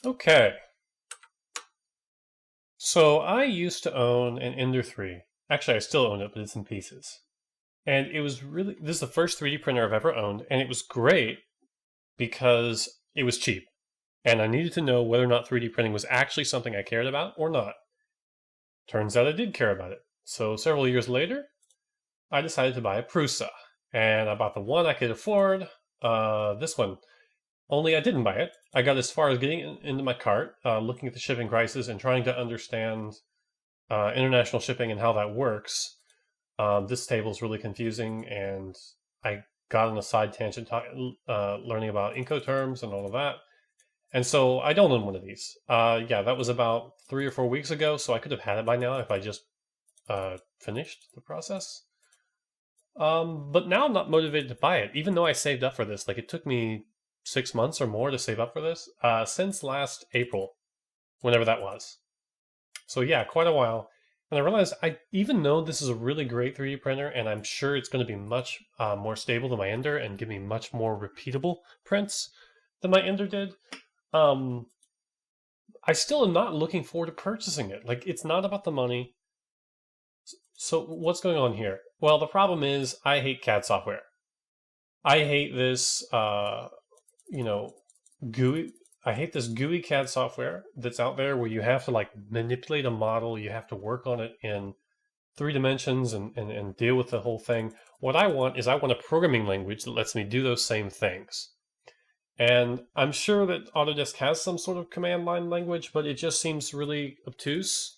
Okay, so I used to own an Ender 3. Actually, I still own it, but it's in pieces. And it was really, this is the first 3D printer I've ever owned, and it was great because it was cheap. And I needed to know whether or not 3D printing was actually something I cared about or not. Turns out I did care about it. So several years later, I decided to buy a Prusa. And I bought the one I could afford, this one. Only I didn't buy it. I got as far as getting into my cart, looking at the shipping prices and trying to understand international shipping and how that works. This table is really confusing, and I got on a side tangent learning about Incoterms and all of that. And so I don't own one of these. Yeah, that was about 3 or 4 weeks ago, so I could have had it by now if I just finished the process. But now I'm not motivated to buy it, even though I saved up for this. Like, it took me 6 months or more to save up for this since last April, whenever that was. So yeah, quite a while. And I realized even though this is a really great 3D printer, and I'm sure it's going to be much more stable than my Ender and give me much more repeatable prints than my Ender did, um, I still am not looking forward to purchasing it. Like, it's not about the money. So what's going on here? Well, the problem is I hate CAD software. I hate this, you know, GUI. I hate this GUI CAD software that's out there where you have to like manipulate a model. You have to work on it in 3 dimensions and deal with the whole thing. What I want is I want a programming language that lets me do those same things. And I'm sure that Autodesk has some sort of command line language, but it just seems really obtuse.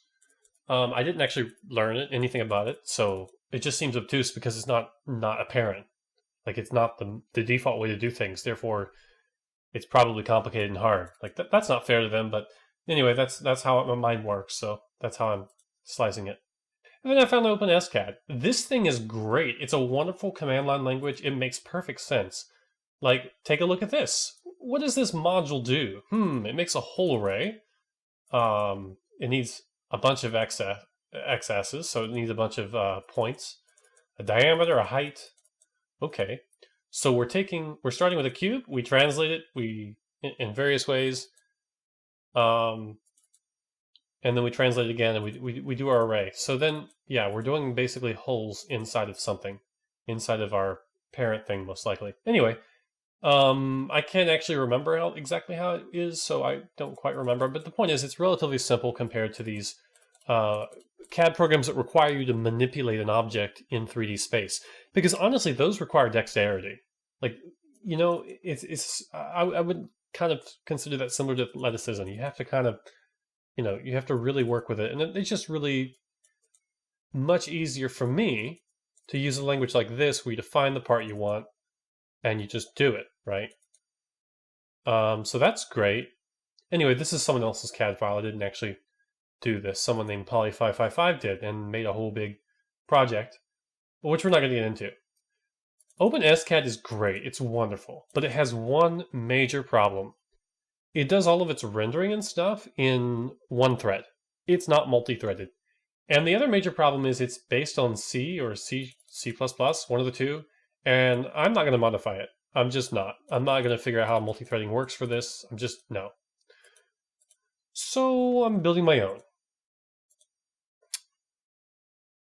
I didn't actually learn anything about it, so it just seems obtuse because it's not apparent. Like, it's not the default way to do things. Therefore, it's probably complicated and hard. Like, that's not fair to them. But anyway, that's how my mind works. So that's how I'm slicing it. And then I found OpenSCAD. This thing is great. It's a wonderful command line language. It makes perfect sense. Like, take a look at this. What does this module do? It makes a whole array. It needs a bunch of x-axes, so it needs a bunch of points, a diameter, a height. Okay, so we're starting with a cube. We translate it in various ways, and then we translate it again, and we do our array. So then, yeah, we're doing basically holes inside of something, inside of our parent thing, most likely. Anyway, I can't actually remember exactly how it is, so I don't quite remember. But the point is, it's relatively simple compared to these CAD programs that require you to manipulate an object in 3D space. Because honestly, those require dexterity. Like, I would kind of consider that similar to athleticism. You have to kind of, you have to really work with it. And it's just really much easier for me to use a language like this where you define the part you want and you just do it, right? So that's great. Anyway, this is someone else's CAD file. I didn't actually do this. Someone named Poly555 did and made a whole big project, which we're not going to get into. OpenSCAD is great. It's wonderful. But it has one major problem. It does all of its rendering and stuff in one thread. It's not multi-threaded. And the other major problem is it's based on C or C++, one of the two, and I'm not going to modify it. I'm just not. I'm not going to figure out how multi-threading works for this. No. So I'm building my own.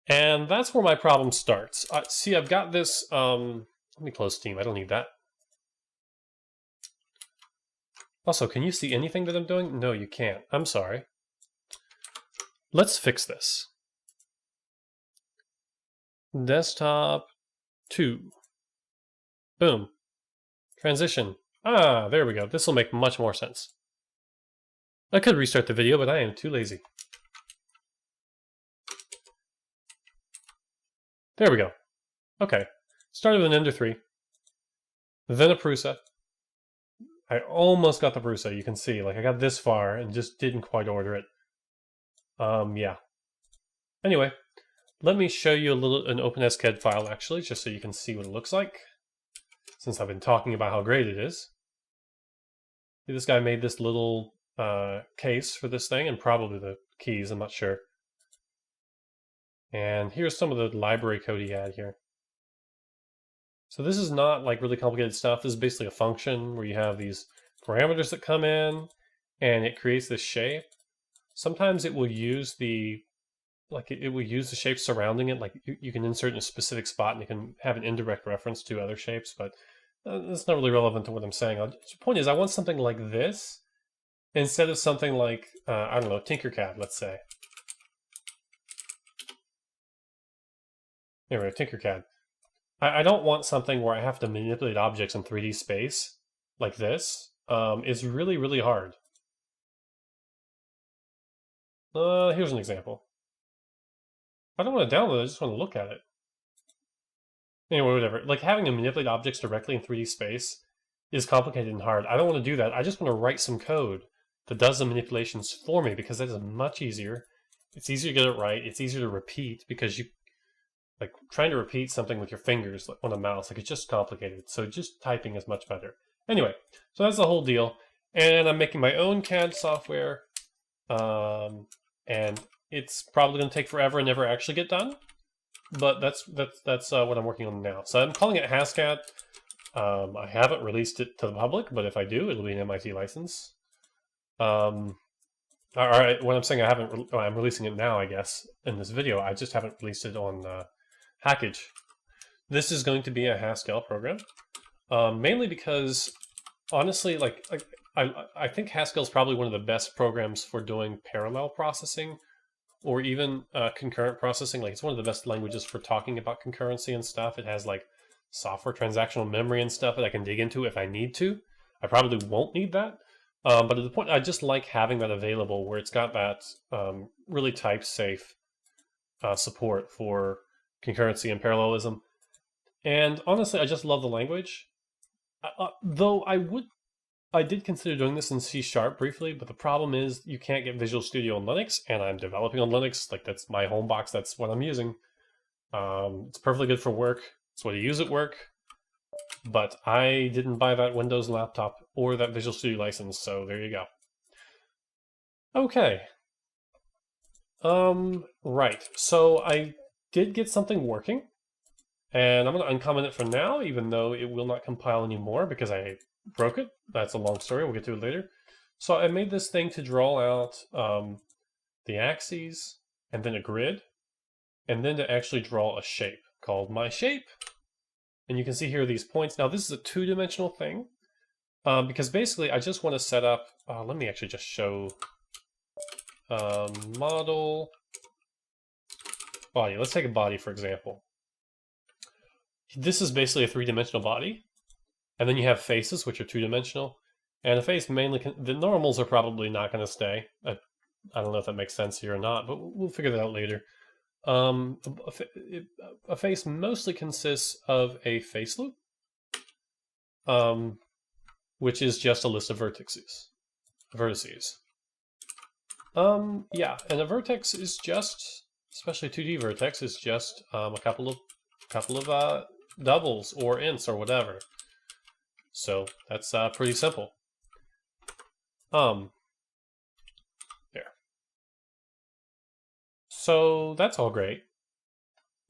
And that's where my problem starts. See, I've got this, let me close Steam, I don't need that. Also, can you see anything that I'm doing? No, you can't. I'm sorry. Let's fix this. Desktop 2. Boom. Transition. Ah, there we go. This will make much more sense. I could restart the video, but I am too lazy. There we go. Okay. Started with an Ender 3. Then a Prusa. I almost got the Prusa, you can see. Like, I got this far and just didn't quite order it. Yeah. Anyway, let me show you an OpenSCAD file, actually, just so you can see what it looks like, since I've been talking about how great it is. This guy made this little case for this thing, and probably the keys, I'm not sure. And here's some of the library code he had here. So this is not like really complicated stuff. This is basically a function where you have these parameters that come in, and it creates this shape. Sometimes it will use the it will use the shape surrounding it. Like you can insert in a specific spot, and you can have an indirect reference to other shapes. But that's not really relevant to what I'm saying. The point is, I want something like this instead of something like I don't know, Tinkercad, let's say. Anyway, Tinkercad. I don't want something where I have to manipulate objects in 3D space like this. It's really, really hard. Here's an example. I don't want to download it, I just want to look at it. Anyway, whatever. Like, having to manipulate objects directly in 3D space is complicated and hard. I don't want to do that. I just want to write some code that does the manipulations for me, because that is much easier. It's easier to get it right. It's easier to repeat, because like, trying to repeat something with your fingers on a mouse, like, it's just complicated. So just typing is much better. Anyway, so that's the whole deal. And I'm making my own CAD software. And it's probably going to take forever and never actually get done. But that's what I'm working on now. So I'm calling it HasCAD. I haven't released it to the public, but if I do, it'll be an MIT license. All right, when I'm saying I'm releasing it now, I guess, in this video. I just haven't released it on Hackage. This is going to be a Haskell program, mainly because, honestly, I think Haskell is probably one of the best programs for doing parallel processing, or even concurrent processing. Like, it's one of the best languages for talking about concurrency and stuff. It has like software transactional memory and stuff that I can dig into if I need to. I probably won't need that. But at the point, I just like having that available, where it's got that really type-safe support for concurrency and parallelism. And honestly, I just love the language. Though I did consider doing this in C# briefly, but the problem is you can't get Visual Studio on Linux, and I'm developing on Linux. Like, that's my home box. That's what I'm using. It's perfectly good for work. It's what I use at work. But I didn't buy that Windows laptop or that Visual Studio license, so there you go. Okay. Right. So I did get something working, and I'm going to uncomment it for now, even though it will not compile anymore because I broke it. That's a long story. We'll get to it later. So I made this thing to draw out the axes, and then a grid, and then to actually draw a shape called my shape. And you can see here these points. Now, this is a two-dimensional thing, because basically I just want to set up, let me actually just show model body. Let's take a body, for example. This is basically a three-dimensional body. And then you have faces, which are two-dimensional. And a face mainly, the normals are probably not going to stay. I don't know if that makes sense here or not, but we'll figure that out later. A face mostly consists of a face loop, which is just a list of vertices. Yeah, and a vertex is just, especially 2D vertex, is just a couple of doubles or ints or whatever. So that's pretty simple. There. So that's all great.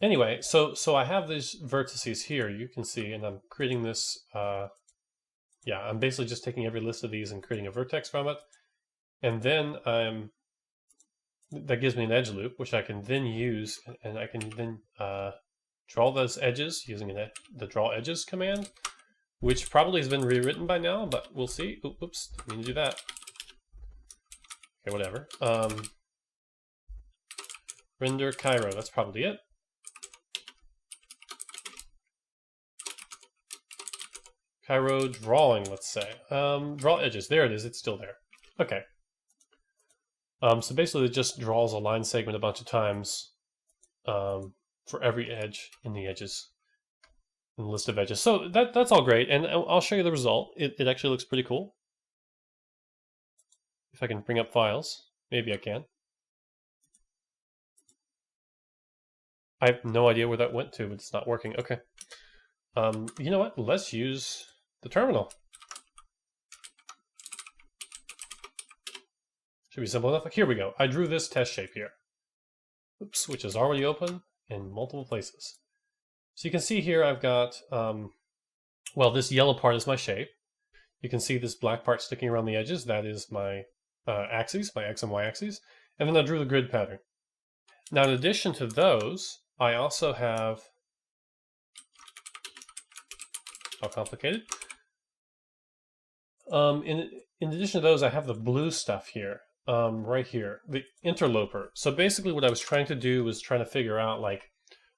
Anyway, so I have these vertices here, you can see, and I'm creating this, yeah, I'm basically just taking every list of these and creating a vertex from it. And then that gives me an edge loop, which I can then use, and I can then draw those edges using the draw edges command, which probably has been rewritten by now, but we'll see. Oops, didn't mean to do that. Okay, whatever. Render Cairo, that's probably it. Cairo drawing, let's say. Draw edges, there it is, it's still there. Okay. So basically it just draws a line segment a bunch of times for every edge in the edges, in the list of edges. So that's all great, and I'll show you the result. It actually looks pretty cool. If I can bring up files, maybe I can. I have no idea where that went to, but it's not working. Okay. You know what? Let's use the terminal. Should be simple enough. Here we go. I drew this test shape here. Oops, which is already open in multiple places. So you can see here I've got, well, this yellow part is my shape. You can see this black part sticking around the edges. That is my axes, my X and Y axes, and then I drew the grid pattern. Now, in addition to those, I also have, how complicated? In addition to those, I have the blue stuff here, right here, the interloper. So basically what I was trying to do was trying to figure out, like,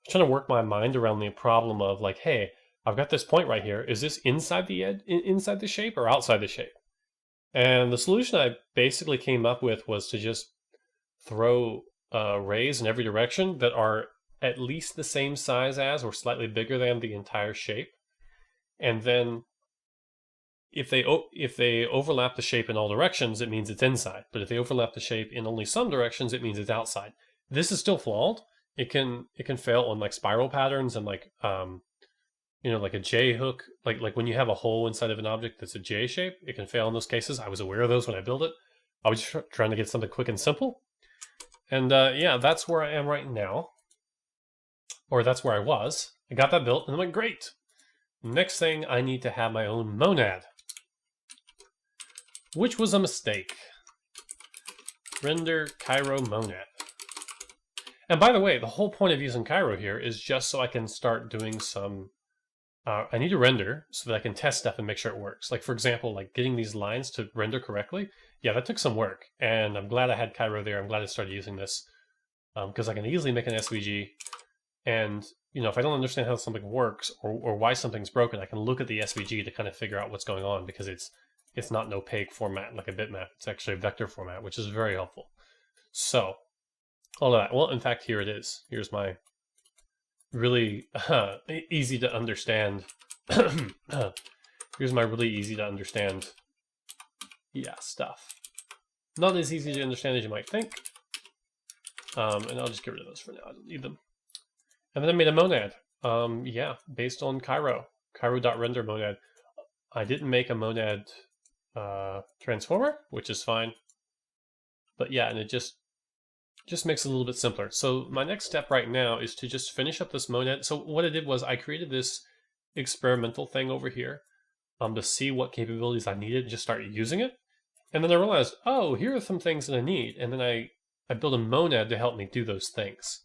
trying to work my mind around the problem of, like, hey, I've got this point right here. Is this inside the inside the shape or outside the shape? And the solution I basically came up with was to just throw rays in every direction that are at least the same size as or slightly bigger than the entire shape. And then if they overlap the shape in all directions, it means it's inside. But if they overlap the shape in only some directions, it means it's outside. This is still flawed. It can fail on like spiral patterns and like like a J hook, like when you have a hole inside of an object that's a J shape, it can fail in those cases. I was aware of those when I built it. I was trying to get something quick and simple. And yeah, that's where I am right now. Or that's where I was. I got that built and I went, great. Next thing, I need to have my own monad. Which was a mistake. Render Cairo monad. And by the way, the whole point of using Cairo here is just so I can start doing some... I need to render so that I can test stuff and make sure it works. Like, for example, like getting these lines to render correctly. Yeah, that took some work. And I'm glad I had Cairo there. I'm glad I started using this. Because I can easily make an SVG. And, if I don't understand how something works or why something's broken, I can look at the SVG to kind of figure out what's going on, because it's not an opaque format like a bitmap. It's actually a vector format, which is very helpful. So, all of that. Well, in fact, here it is. Here's my really easy to understand. Here's my really easy to understand, stuff. Not as easy to understand as you might think. And I'll just get rid of those for now. I don't need them. And then I made a monad. Based on Cairo. Cairo.render monad. I didn't make a monad transformer, which is fine. But yeah, and it just makes it a little bit simpler. So my next step right now is to just finish up this monad. So what I did was I created this experimental thing over here to see what capabilities I needed and just start using it. And then I realized, oh, here are some things that I need. And then I built a monad to help me do those things,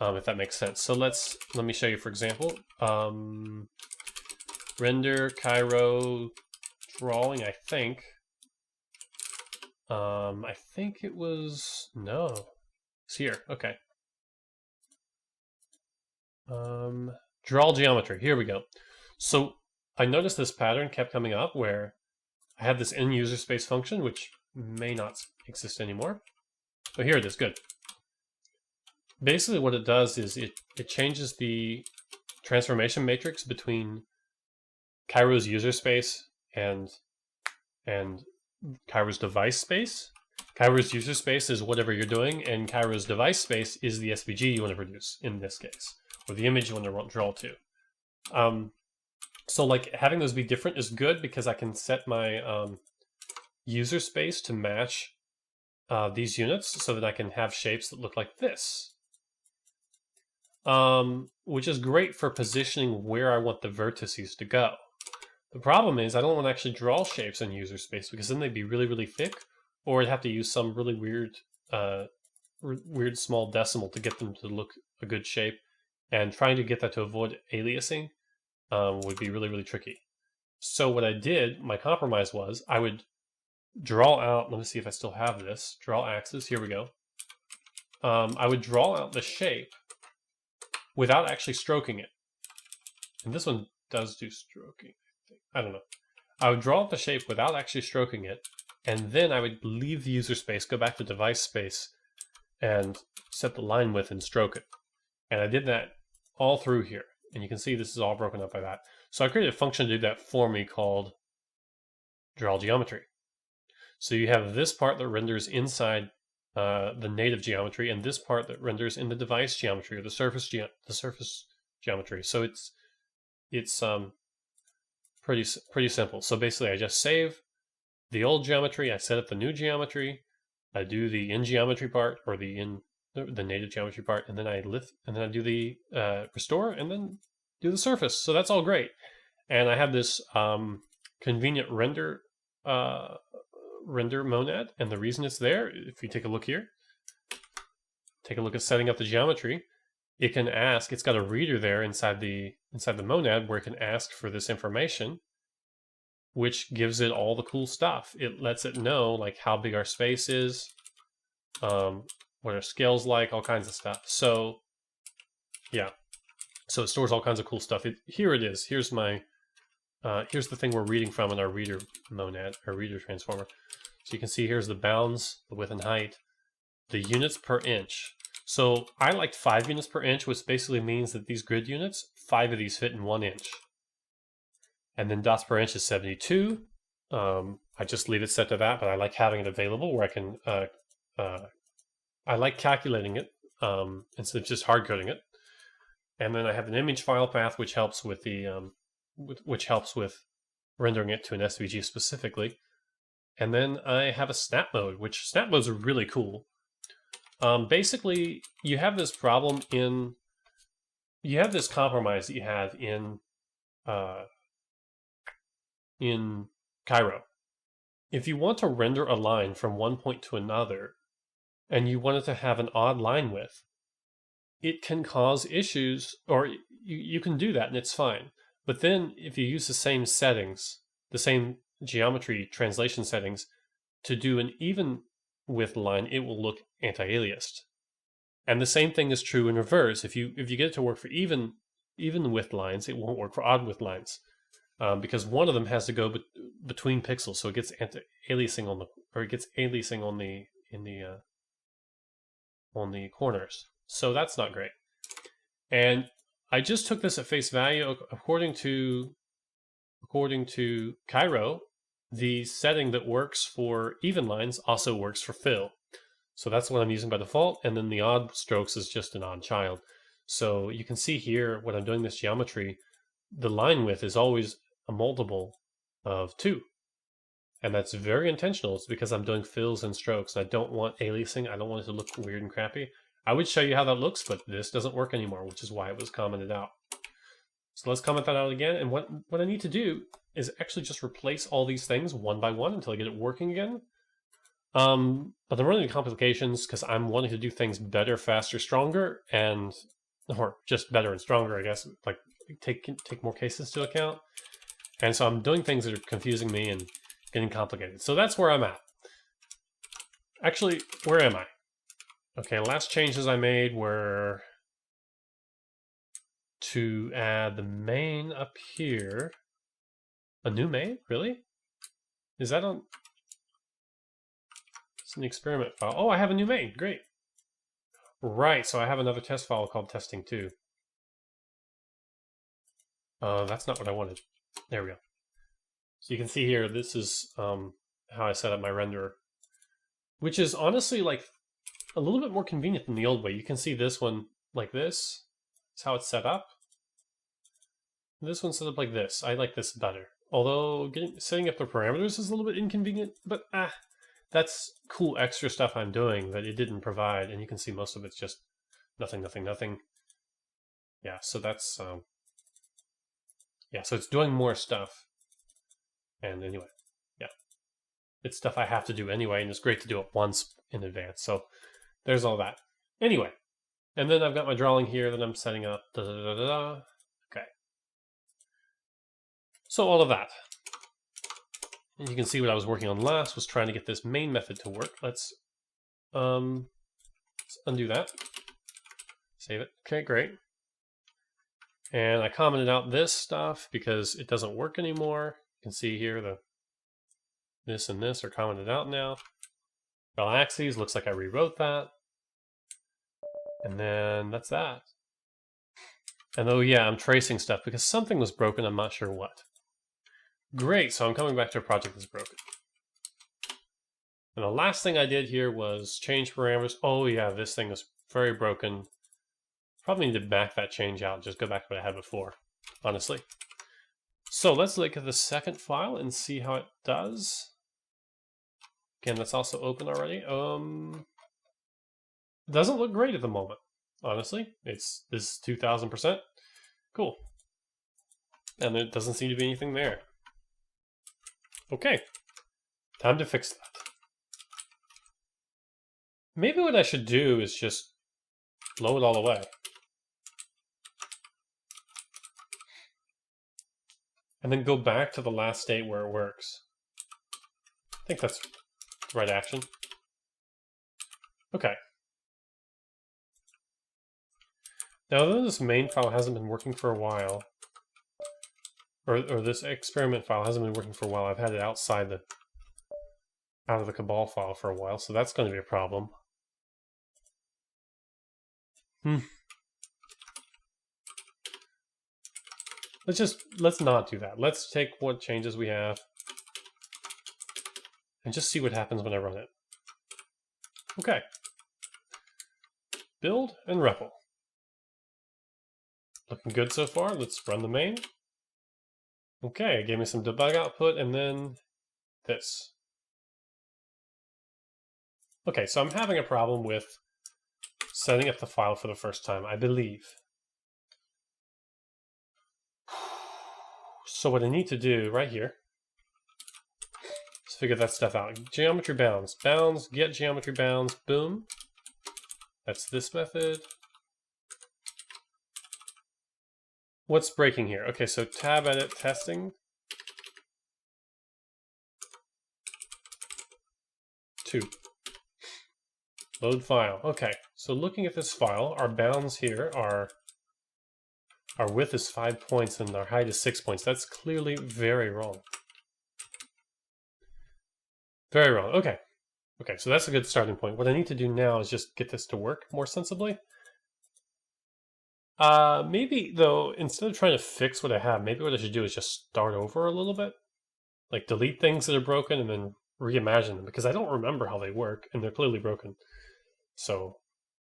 if that makes sense. So let me show you, for example, render Cairo drawing, I think. I think it was, no, it's here, okay. Draw geometry, here we go. So I noticed this pattern kept coming up where I had this in user space function, which may not exist anymore. But here it is, good. Basically what it does is it changes the transformation matrix between Cairo's user space and Cairo's device space. Cairo's user space is whatever you're doing, and Cairo's device space is the SVG you want to produce in this case, or the image you want to draw to. So like having those be different is good because I can set my user space to match these units so that I can have shapes that look like this. Which is great for positioning where I want the vertices to go. The problem is I don't want to actually draw shapes in user space because then they'd be really, really thick, or I'd have to use some really weird small decimal to get them to look a good shape, and trying to get that to avoid aliasing would be really, really tricky. So what I did, my compromise was, I would draw out, let me see if I still have this, draw axis, here we go. I would draw out the shape without actually stroking it. And this one does do stroking, I think. I don't know. I would draw out the shape without actually stroking it, and then I would leave the user space, go back to device space, and set the line width and stroke it. And I did that all through here. And you can see this is all broken up by that. So I created a function to do that for me called draw geometry. So you have this part that renders inside the native geometry, and this part that renders in the device geometry or the surface geometry. So it's pretty simple. So basically, I just save the old geometry, I set up the new geometry, I do the in geometry part or the native geometry part, and then I lift, and then I do the restore, and then do the surface. So that's all great. And I have this convenient render render monad, and the reason it's there, if you take a look here, take a look at setting up the geometry, it can ask, it's got a reader there inside the monad where it can ask for this information, which gives it all the cool stuff. It lets it know like how big our space is, what our scale's like, all kinds of stuff. So yeah, so it stores all kinds of cool stuff. Here it is. Here's my here's the thing we're reading from in our reader monad, our reader transformer. So you can see here's the bounds, the width and height, the units per inch. So I liked 5 units per inch, which basically means that these grid units, 5 of these fit in 1 inch. And then dots per inch is 72. I just leave it set to that, but I like having it available where I can, I like calculating it instead of just hard coding it. And then I have an image file path, which helps with the, which helps with rendering it to an SVG specifically. And then I have a snap mode, which snap modes are really cool. Basically, you have this problem you have this compromise that you have in Cairo. If you want to render a line from one point to another, and you want it to have an odd line width, it can cause issues, or you can do that and it's fine. But then if you use the same settings, the same geometry translation settings, to do an even width line, it will look anti-aliased. And the same thing is true in reverse. If you get it to work for even width lines, it won't work for odd width lines. Because one of them has to go between pixels, so it gets anti-aliasing on the corners. So that's not great. And I just took this at face value. According to Cairo, the setting that works for even lines also works for fill. So that's what I'm using by default, and then the odd strokes is just an odd child. So you can see here when I'm doing this geometry, the line width is always a multiple of 2. And that's very intentional. It's because I'm doing fills and strokes. I don't want aliasing. I don't want it to look weird and crappy. I would show you how that looks, but this doesn't work anymore, which is why it was commented out. So let's comment that out again. And what I need to do is actually just replace all these things one by one until I get it working again. But I'm running into complications because I'm wanting to do things better, faster, stronger, or just better and stronger, I guess, like take more cases into account. And so I'm doing things that are confusing me and getting complicated. So that's where I'm at. Actually, where am I? Okay, last changes I made were to add the main up here. A new main? Really? Is that on? It's an experiment file. Oh, I have a new main. Great. Right, so I have another test file called testing 2. That's not what I wanted. There we go. So you can see here, this is how I set up my renderer, which is honestly like a little bit more convenient than the old way. You can see this one like this. It's how it's set up. This one's set up like this. I like this better. Although setting up the parameters is a little bit inconvenient, but that's cool extra stuff I'm doing that it didn't provide. And you can see most of it's just nothing, nothing, nothing. Yeah, so that's, yeah, so it's doing more stuff. And anyway, yeah, it's stuff I have to do anyway, and it's great to do it once in advance. So there's all that. Anyway, and then I've got my drawing here that I'm setting up. Okay. So all of that. And you can see what I was working on last was trying to get this main method to work. Let's undo that. Save it. Okay, great. And I commented out this stuff because it doesn't work anymore. You can see here this and this are commented out now. Bell axes, looks like I rewrote that. And then that's that. And oh yeah, I'm tracing stuff because something was broken, I'm not sure what. Great, so I'm coming back to a project that's broken. And the last thing I did here was change parameters. Oh yeah, this thing is very broken. Probably need to back that change out and just go back to what I had before, honestly. So let's look at the second file and see how it does. Again, that's also open already. It doesn't look great at the moment, honestly. This is 2000%. Cool. And there doesn't seem to be anything there. Okay, time to fix that. Maybe what I should do is just blow it all away. And then go back to the last state where it works. I think that's the right action. Okay. Now, though this main file hasn't been working for a while, or this experiment file hasn't been working for a while, I've had it out of the Cabal file for a while, so that's going to be a problem. Let's not do that. Let's take what changes we have and just see what happens when I run it. Okay. Build and REPL. Looking good so far. Let's run the main. Okay, it gave me some debug output and then this. Okay, so I'm having a problem with setting up the file for the first time, I believe. So what I need to do right here is figure that stuff out. Geometry bounds. Bounds, get geometry bounds, boom. That's this method. What's breaking here? Okay, so tab edit testing. 2. Load file. Okay, so looking at this file, our bounds here are our width is 5 points and our height is 6 points. That's clearly very wrong. Very wrong. Okay. Okay, so that's a good starting point. What I need to do now is just get this to work more sensibly. Maybe, though, instead of trying to fix what I have, maybe what I should do is just start over a little bit. Like, delete things that are broken and then reimagine them, because I don't remember how they work, and they're clearly broken. So,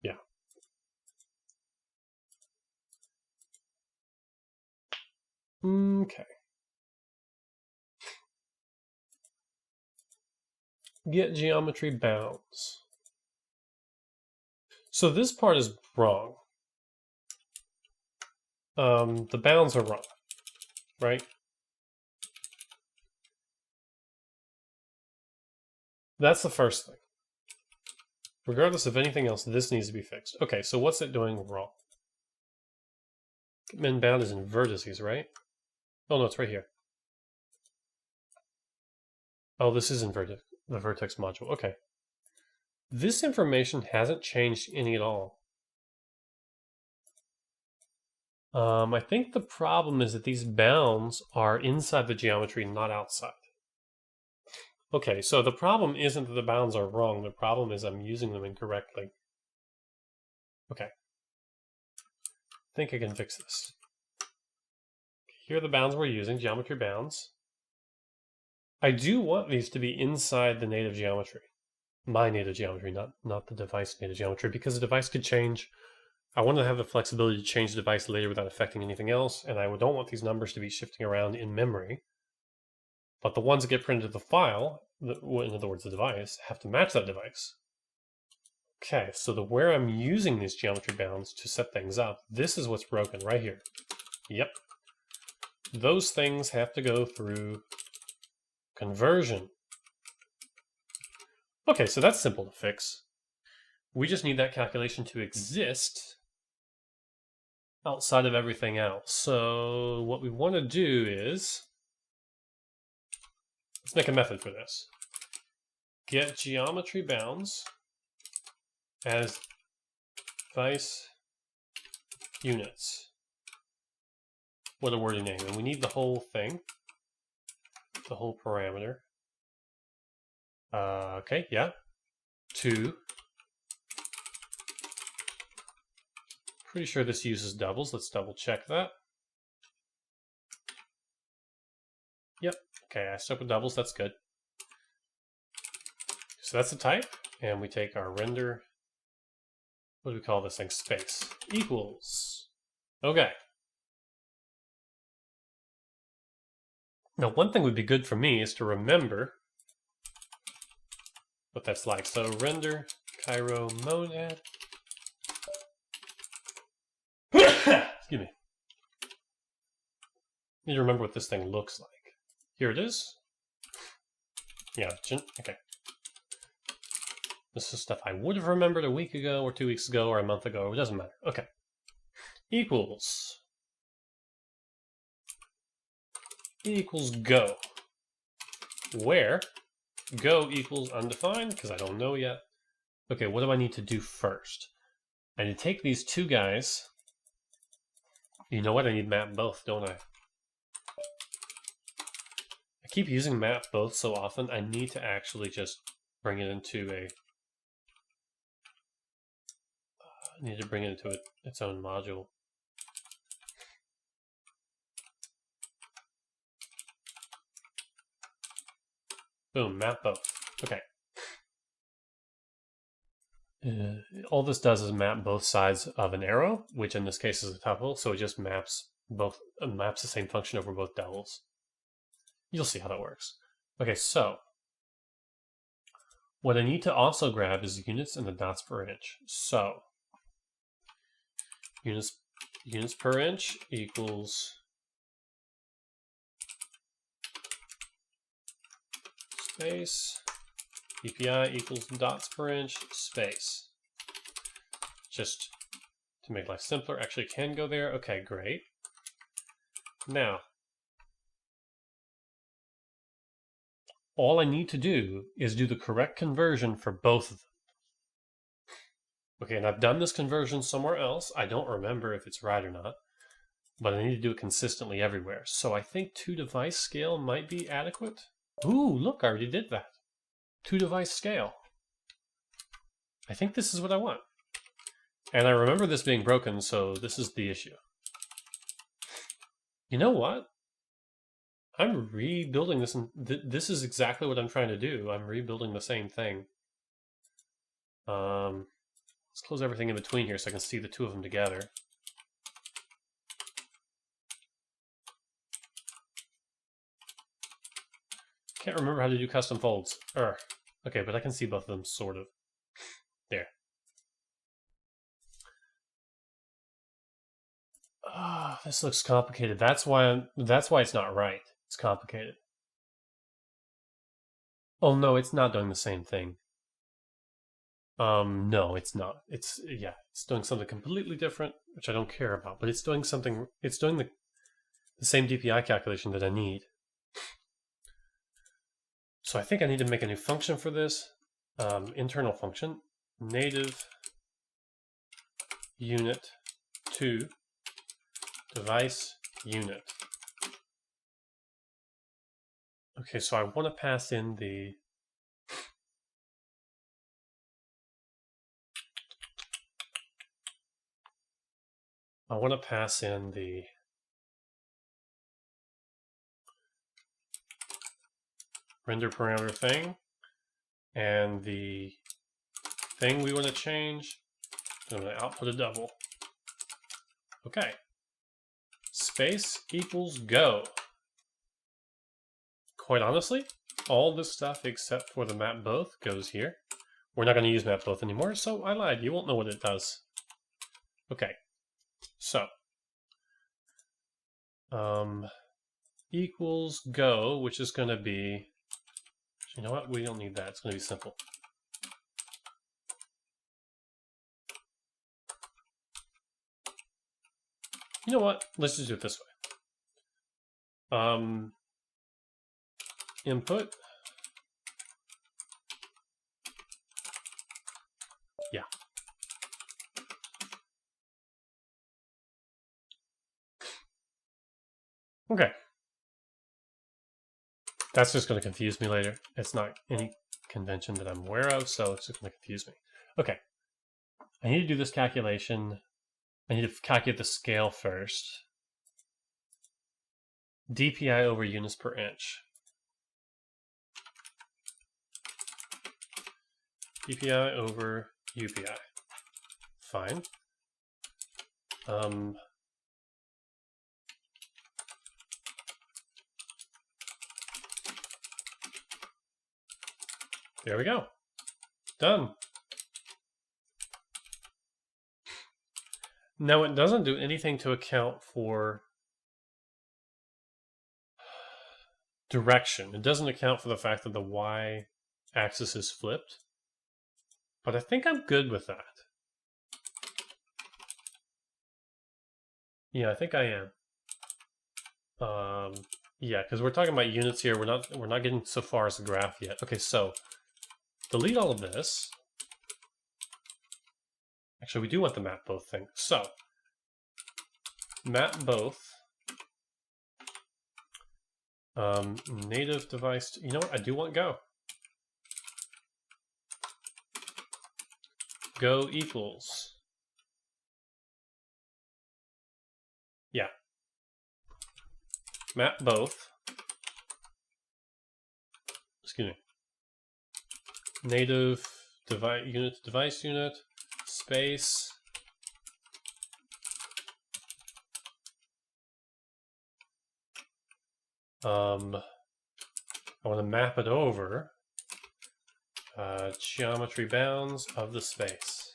yeah. Okay. Get geometry bounds. So this part is wrong. The bounds are wrong, right? That's the first thing. Regardless of anything else, this needs to be fixed. Okay, so what's it doing wrong? Min bound is in vertices, right? Oh no, it's right here. Oh, this is in the vertex module. Okay. This information hasn't changed any at all. I think the problem is that these bounds are inside the geometry, not outside. Okay, so the problem isn't that the bounds are wrong. The problem is I'm using them incorrectly. Okay. I think I can fix this. Here are the bounds we're using, geometry bounds. I do want these to be inside the native geometry. My native geometry, not the device native geometry, because the device could change. I want to have the flexibility to change the device later without affecting anything else, and I don't want these numbers to be shifting around in memory. But the ones that get printed to the file, in other words, the device, have to match that device. Okay, so where I'm using these geometry bounds to set things up, this is what's broken right here. Yep. Those things have to go through conversion. Okay, so that's simple to fix. We just need that calculation to exist outside of everything else. So what we want to do is, let's make a method for this. Get geometry bounds as device units. What a wordy name. And we need the whole thing, the whole parameter. Okay, yeah. 2. Pretty sure this uses doubles. Let's double check that. Yep. Okay, I stuck with doubles. That's good. So that's the type. And we take our render. What do we call this thing? Space. Equals. Okay. Now, one thing would be good for me is to remember what that's like. So render Cairo monad. Excuse me. Need to remember what this thing looks like. Here it is. Yeah, okay. This is stuff I would have remembered a week ago, or 2 weeks ago, or a month ago. It doesn't matter. Okay. Equals go. Where go equals undefined, because I don't know yet. Okay, what do I need to do first? I need to take these two guys. You know what? I need map both, don't I? I keep using map both so often, I need to actually just bring it into a... I need to bring it into its own module. Boom, map both. Okay. All this does is map both sides of an arrow, which in this case is a tuple, so it just maps the same function over both doubles. You'll see how that works. Okay, so what I need to also grab is units and the dots per inch. So units per inch equals space, DPI equals dots per inch space. Just to make life simpler, actually can go there. Okay, great. Now, all I need to do is do the correct conversion for both of them. Okay, and I've done this conversion somewhere else. I don't remember if it's right or not, but I need to do it consistently everywhere. So I think 2 device scale might be adequate. Ooh, look, I already did that. 2 device scale. I think this is what I want. And I remember this being broken, so this is the issue. You know what? I'm rebuilding this, and this is exactly what I'm trying to do. I'm rebuilding the same thing. Let's close everything in between here so I can see the two of them together. Can't remember how to do custom folds. Okay, but I can see both of them, sort of. There. Ah, this looks complicated. That's why it's not right. It's complicated. Oh no, it's not doing the same thing. No, it's not. It's doing something completely different, which I don't care about. But it's doing something. It's doing the same DPI calculation that I need. So I think I need to make a new function for this. Internal function, native unit to device unit. Okay, so I want to pass in the render parameter thing, and the thing we want to change, I'm going to output a double. Okay. Space equals go. Quite honestly, all this stuff except for the map both goes here. We're not going to use map both anymore, so I lied. You won't know what it does. Okay. So, equals go, which is going to be, you know what? We don't need that. It's going to be simple. You know what? Let's just do it this way. Input. Yeah. Okay. That's just going to confuse me later. It's not any convention that I'm aware of, so it's just going to confuse me. Okay. I need to do this calculation. I need to calculate the scale first. DPI over units per inch. DPI over UPI. Fine. There we go. Done. Now it doesn't do anything to account for direction. It doesn't account for the fact that the y-axis is flipped. But I think I'm good with that. Yeah, I think I am. Yeah, because we're talking about units here. We're not getting so far as the graph yet. Okay, so delete all of this. Actually, we do want the map both thing. So map both. Native device. You know what? I do want go. Go equals. Yeah. Map both. Excuse me. Native device unit space. I want to map it over geometry bounds of the space.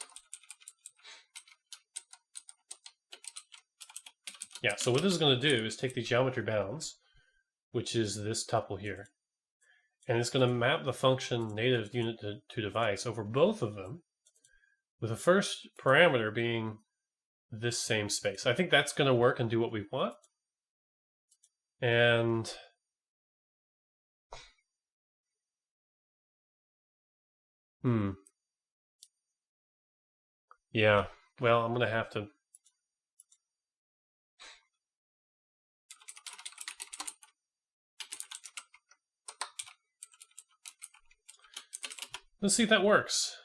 Yeah, so what this is going to do is take the geometry bounds, which is this tuple here, and it's going to map the function native unit to device over both of them, with the first parameter being this same space. I think that's going to work and do what we want. And yeah, well, I'm going to have to. Let's see if that works.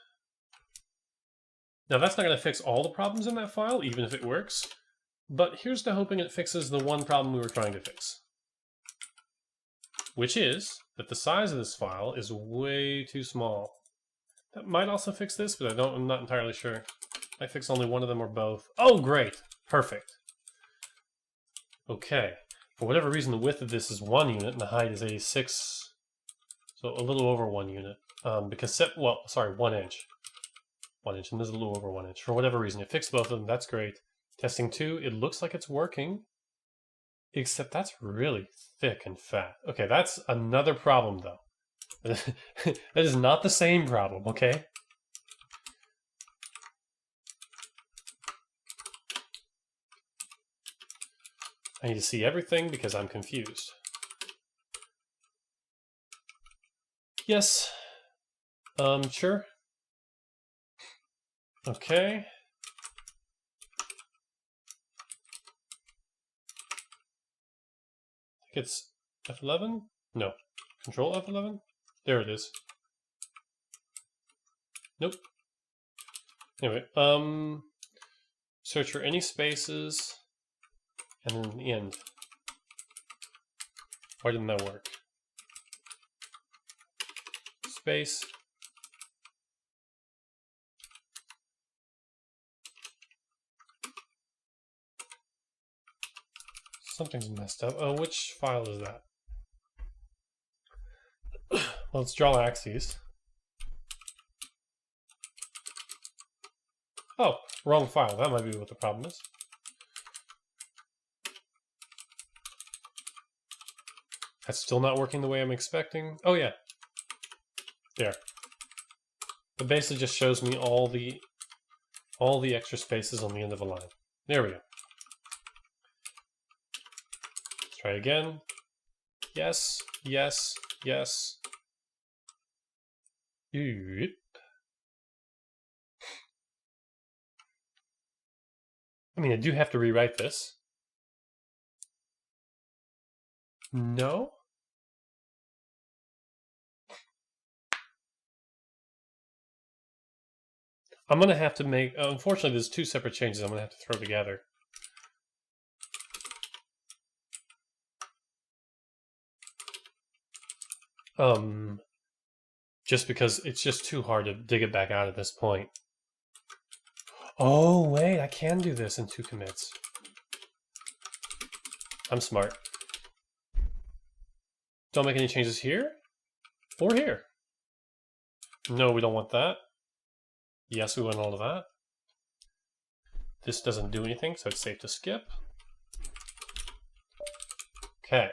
Now, that's not going to fix all the problems in that file, even if it works. But here's to hoping it fixes the one problem we were trying to fix, which is that the size of this file is way too small. That might also fix this, but I'm not entirely sure. Might fix only one of them or both. Oh, great. Perfect. Okay. For whatever reason, the width of this is 1 unit and the height is 86. So a little over 1 unit. Because, well, sorry, 1 inch. 1 inch, and this is a little over 1 inch. For whatever reason, it fixed both of them. That's great. Testing 2, it looks like it's working. Except that's really thick and fat. Okay, that's another problem, though. That is not the same problem, okay? I need to see everything because I'm confused. Yes. Sure. Okay. I think it's F11? No. Control F11? There it is. Nope. Anyway, search for any spaces, and then the end. Why didn't that work? Space. Something's messed up. Oh, which file is that? Well, let's draw axes. Oh, wrong file. That might be what the problem is. That's still not working the way I'm expecting. Oh, yeah. There. It basically just shows me all the extra spaces on the end of a line. There we go. Let's try again. Yes, yes, yes. Yep. I mean, I do have to rewrite this. No? I'm going to have to make... unfortunately, there's 2 separate changes I'm going to have to throw together. Just because it's just too hard to dig it back out at this point. Oh, wait, I can do this in 2 commits. I'm smart. Don't make any changes here or here. No, we don't want that. Yes, we want all of that. This doesn't do anything, so it's safe to skip. Okay.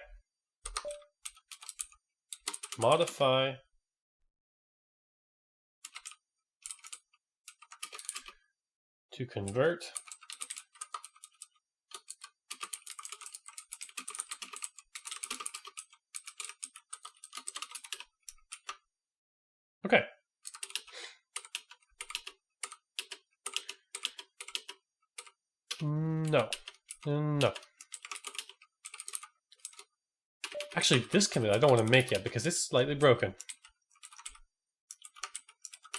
Modify to convert. Okay. No. No. Actually, this commit I don't want to make yet because it's slightly broken.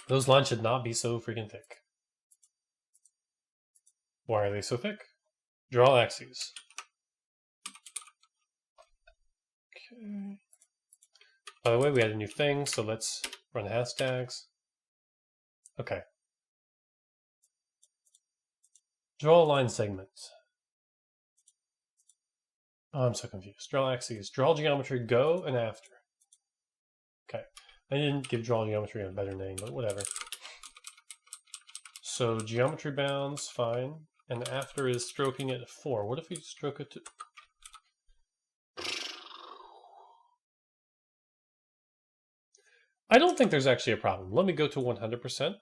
Those lines should not be so freaking thick. Why are they so thick? Draw axes. Okay. By the way, we had a new thing, so let's run hashtags. Okay. Draw a line segment. Oh, I'm so confused. Draw axes. Draw geometry, go, and after. Okay. I didn't give draw geometry a better name, but whatever. So geometry bounds, fine. And after is stroking it at 4. What if we stroke it to... I don't think there's actually a problem. Let me go to 100%.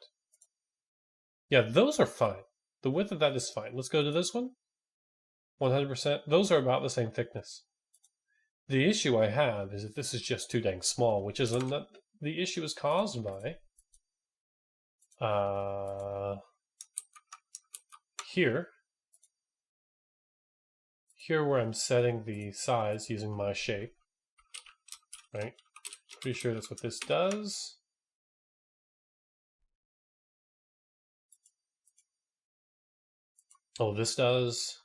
Yeah, those are fine. The width of that is fine. Let's go to this one. 100%. Those are about the same thickness. The issue I have is that this is just too dang small, which is the issue is caused by here where I'm setting the size using my shape, right? Pretty sure that's what this does. Oh, this does.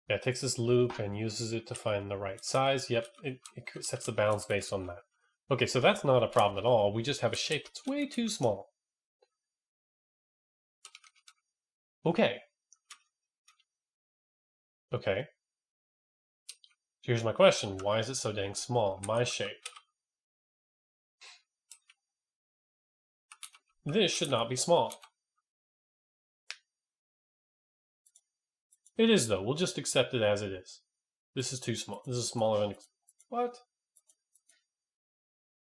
Yeah, it takes this loop and uses it to find the right size. Yep, it sets the bounds based on that. Okay, so that's not a problem at all. We just have a shape that's way too small. Okay. Okay. So here's my question. Why is it so dang small? My shape. This should not be small. It is, though. We'll just accept it as it is. This is too small. This is smaller than... What?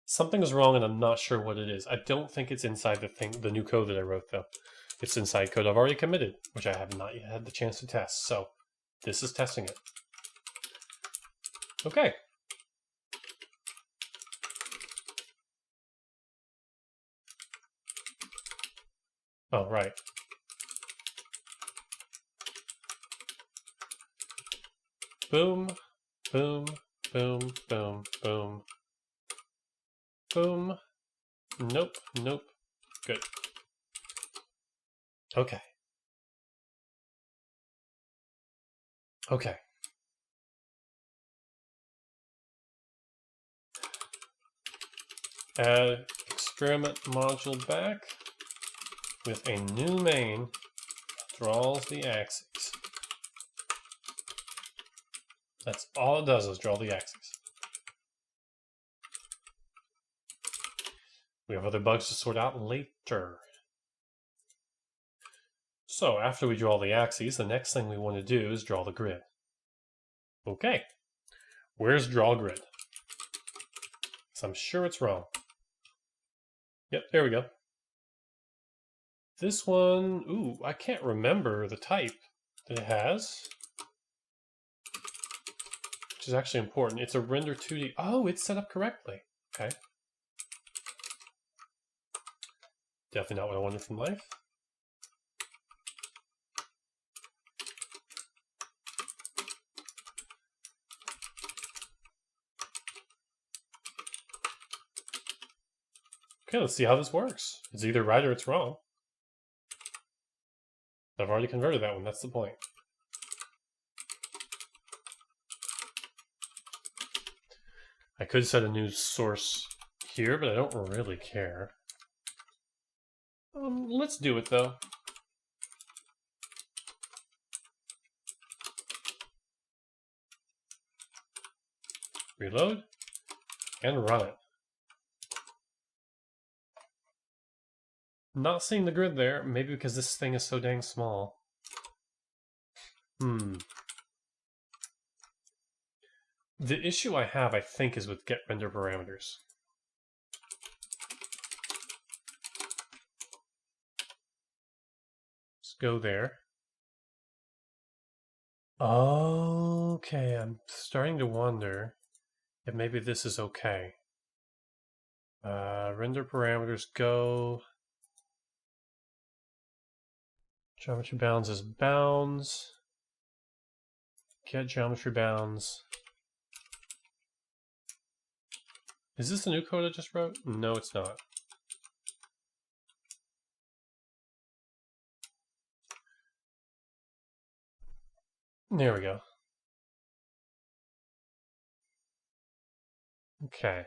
Something is wrong, and I'm not sure what it is. I don't think it's inside the new code that I wrote, though. It's inside code I've already committed, which I have not yet had the chance to test. So this is testing it. Okay. Oh, right. Boom, boom, boom, boom, boom. Boom. Nope, nope. Good. Okay. Okay. Add experiment module back with a new main draws the axes. That's all it does is draw the axes. We have other bugs to sort out later. So after we draw the axes, the next thing we want to do is draw the grid. Okay. Where's draw grid? So I'm sure it's wrong. Yep, there we go. This one, ooh, I can't remember the type that it has, which is actually important. It's a render 2D. Oh, it's set up correctly. Okay. Definitely not what I wanted from life. Okay, let's see how this works. It's either right or it's wrong. I've already converted that one, that's the point. I could set a new source here, but I don't really care. Let's do it though. Reload and run it. Not seeing the grid there, maybe because this thing is so dang small. The issue I have, I think, is with get render parameters. go there. Okay, I'm starting to wonder if maybe this is okay. Render parameters go. Geometry bounds is bounds. Get geometry bounds. Is this the new code I just wrote? No, it's not. There we go. Okay.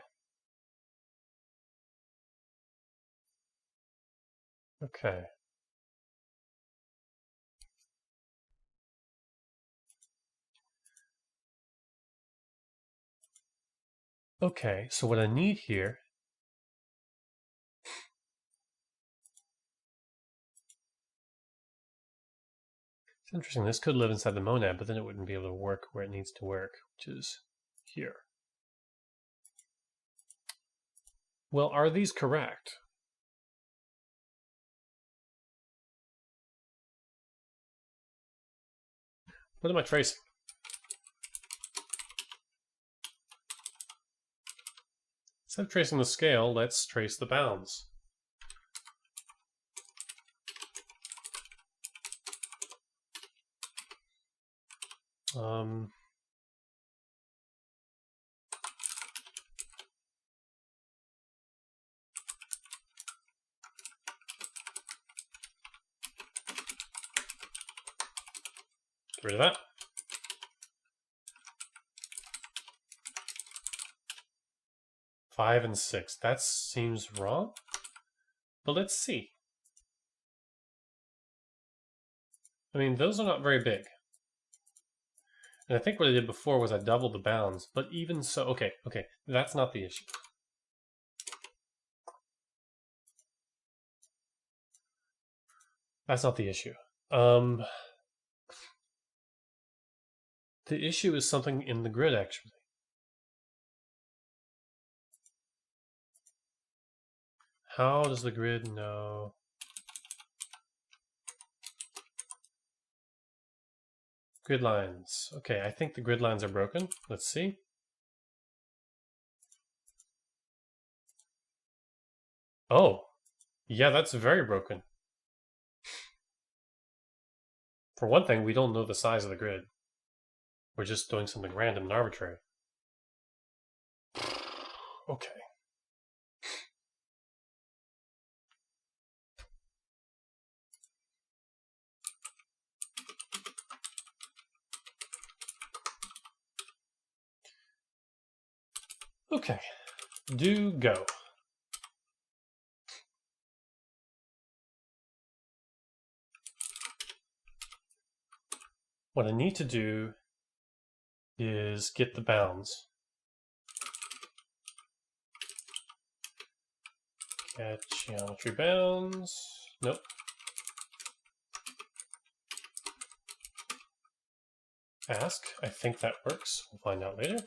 Okay. Okay, so what I need here it's interesting, this could live inside the monad, but then it wouldn't be able to work where it needs to work, which is here. Well, are these correct? What am I tracing? Instead of tracing the scale, let's trace the bounds. Get rid of that. Five and 6. That seems wrong. But let's see. I mean, those are not very big. And I think what I did before was I doubled the bounds. But even so, okay, that's not the issue. That's not the issue. The issue is something in the grid, actually. How does the grid know? Grid lines. Okay, I think the grid lines are broken. Let's see. Oh, yeah, that's very broken. For one thing, we don't know the size of the grid. We're just doing something random and arbitrary. Okay. Okay, do go. What I need to do is get the bounds. Get geometry bounds. Nope. Ask. I think that works. We'll find out later.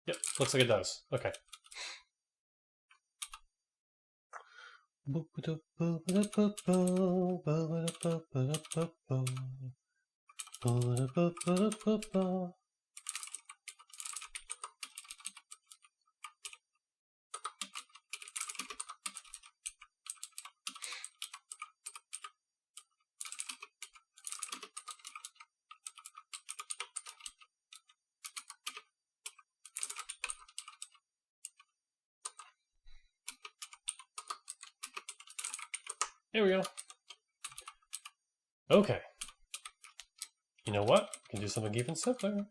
Yep, looks like it does. Okay. Here we go. Okay. You know what? We can do something even simpler.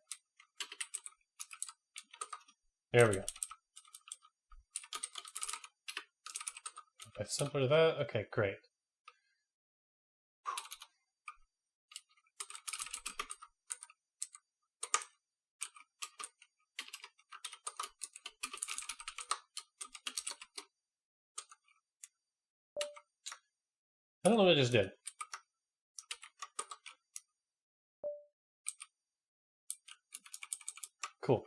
There we go. That's simpler to that. Okay, great. I don't know what I just did. Cool.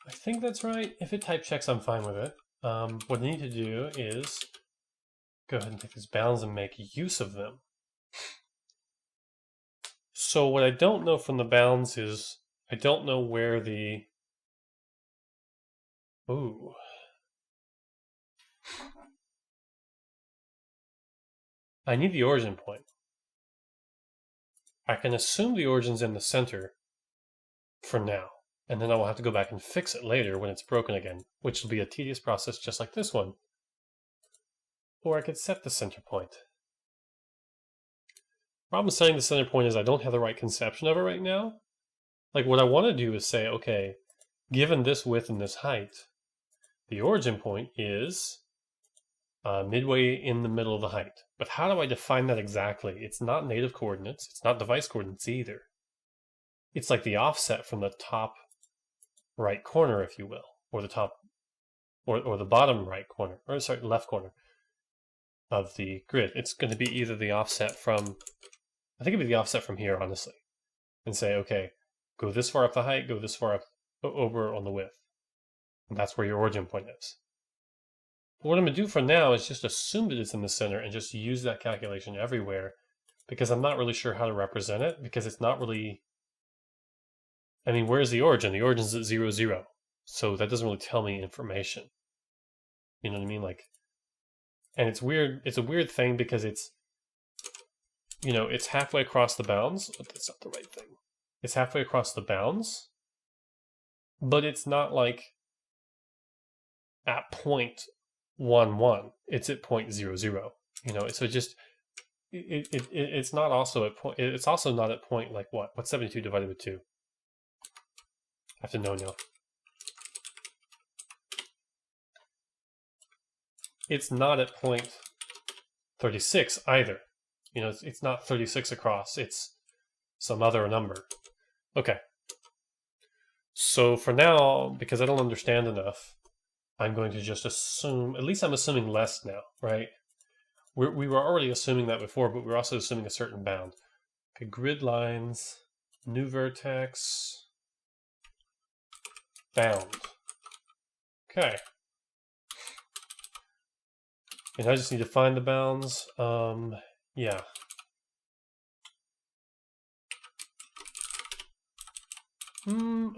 I think that's right. If it type checks, I'm fine with it. What I need to do is go ahead and take these bounds and make use of them. So what I don't know from the bounds is, I don't know where the... Ooh. I need the origin point. I can assume the origin's in the center for now, and then I will have to go back and fix it later when it's broken again, which will be a tedious process just like this one. Or I could set the center point. Problem with setting the center point is I don't have the right conception of it right now. Like, what I want to do is say, okay, given this width and this height, the origin point is midway in the middle of the height. But how do I define that exactly? It's not native coordinates. It's not device coordinates either. It's like the offset from the top right corner, if you will, or the top, or the bottom right corner, or sorry, left corner of the grid. It's going to be either the offset from, I think it'd be the offset from here, honestly, and say, okay, go this far up the height, go this far up over on the width. And that's where your origin point is. But what I'm going to do for now is just assume that it's in the center and just use that calculation everywhere, because I'm not really sure how to represent it, because it's not really... I mean, where's the origin? The origin's at 0, 0. So that doesn't really tell me information. You know what I mean? Like, and it's weird. It's a weird thing because it's, you know, it's halfway across the bounds. But that's not the right thing. It's halfway across the bounds, but it's not like at point 1, 1. It's at point 0, 0. You know, so just it's not also at point. It's also not at point like what? What's 72 divided by 2? I have to know now. It's not at point 36 either. You know, it's not 36 across. It's some other number. Okay. So for now, because I don't understand enough, I'm going to just assume, at least I'm assuming less now, right? We were already assuming that before, but we're also assuming a certain bound. Okay, grid lines, new vertex, bound. Okay. And I just need to find the bounds. Yeah.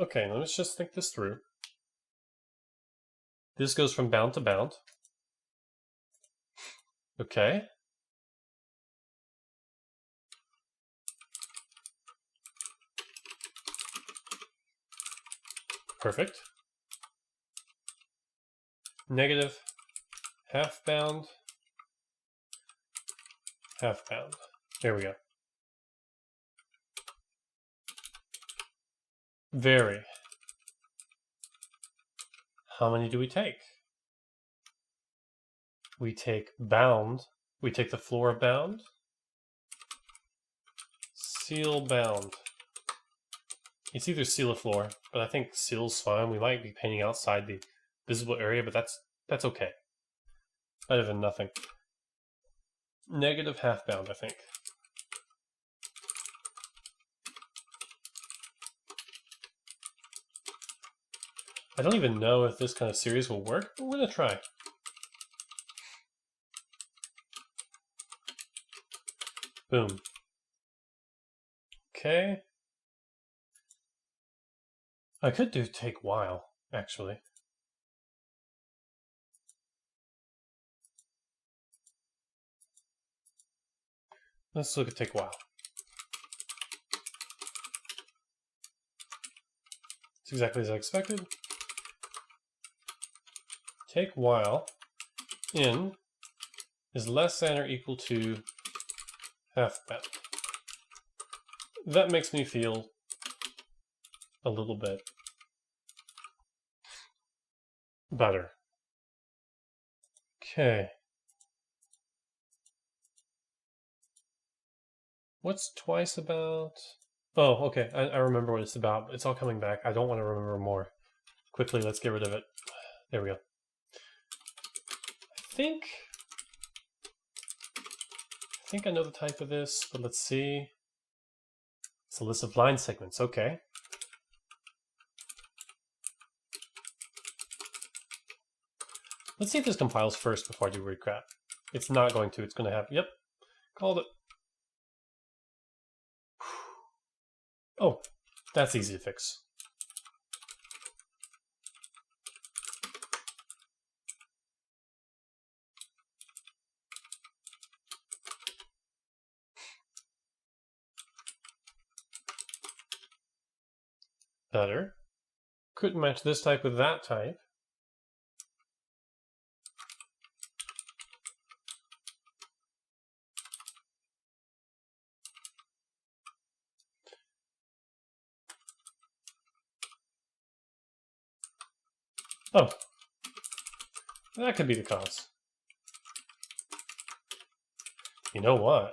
Okay, let's just think this through. This goes from bound to bound. Okay. Perfect. Negative, half bound, half bound. There we go. Vary. How many do we take? We take bound. We take the floor of bound. Seal bound. It's either seal or floor, but I think seal's fine. We might be painting outside the visible area, but that's okay. Better than nothing. Negative half bound, I think. I don't even know if this kind of series will work, but we're going to try. Boom. Okay. I could do take while, actually. Let's look at take while. It's exactly as I expected. Take while in is less than or equal to half bound. That makes me feel a little bit better. Okay. What's twice about? Oh, okay. I remember what it's about. It's all coming back. I don't want to remember more. Quickly, let's get rid of it. There we go. I think I know the type of this, but let's see. It's a list of line segments. Okay. Let's see if this compiles first before I do weird crap. It's not going to. It's going to have... Yep. Called it. Oh, that's easy to fix. Better. Couldn't match this type with that type. Oh, that could be the cause. You know what?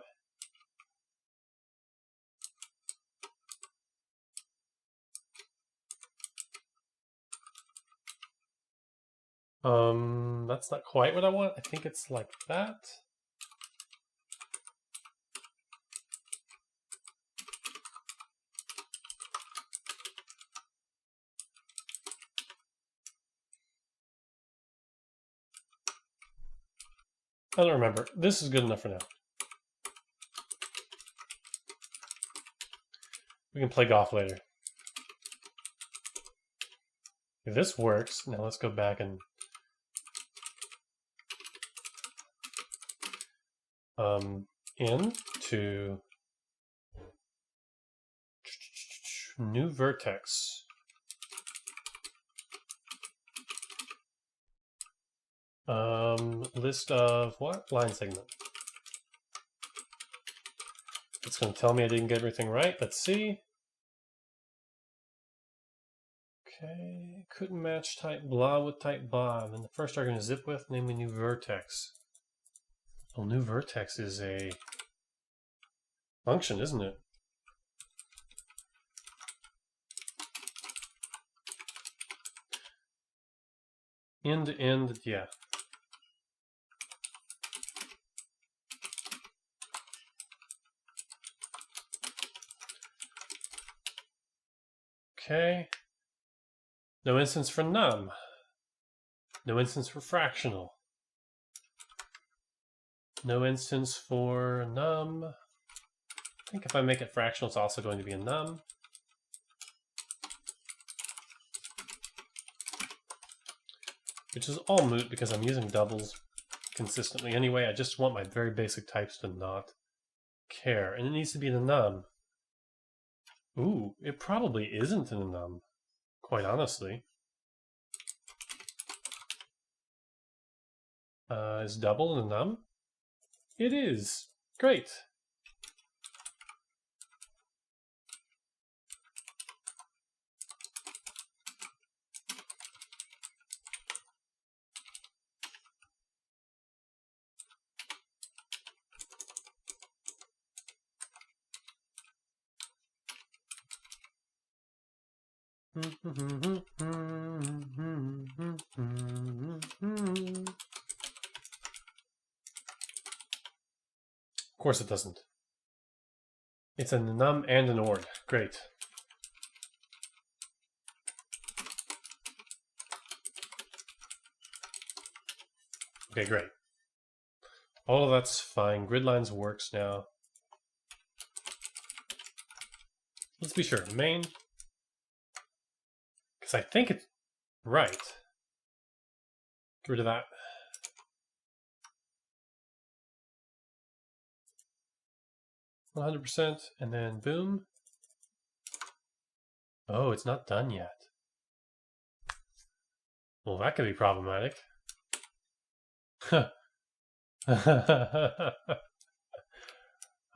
That's not quite what I want. I think it's like that. I don't remember. This is good enough for now. We can play golf later. If this works, now let's go back and into new vertex. List of what? Line segment. It's going to tell me I didn't get everything right. Let's see. Okay, couldn't match type blah with type blah. And then the first argument is zip with, namely new vertex. Well, new vertex is a function, isn't it? End to end, yeah. Okay. No instance for num. No instance for fractional. No instance for num. I think if I make it fractional, it's also going to be a num. Which is all moot because I'm using doubles consistently anyway. I just want my very basic types to not care. And it needs to be in a num. Ooh, it probably isn't in a num, quite honestly. Is double in a num? It is. Great. Of course it doesn't. It's a num and an ord. Great. Okay, great. All of that's fine. Grid lines works now. Let's be sure. Main. Because I think it's right. Get rid of that. %, and then boom. Oh, it's not done yet. Well, that could be problematic.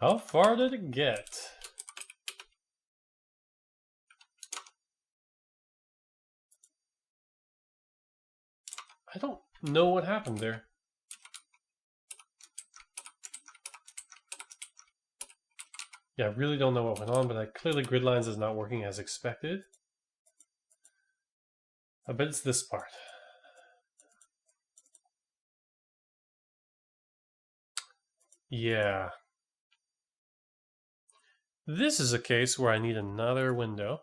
How far did it get? I don't know what happened there. Yeah, I really don't know what went on, but clearly grid lines is not working as expected. I bet it's this part. Yeah. This is a case where I need another window.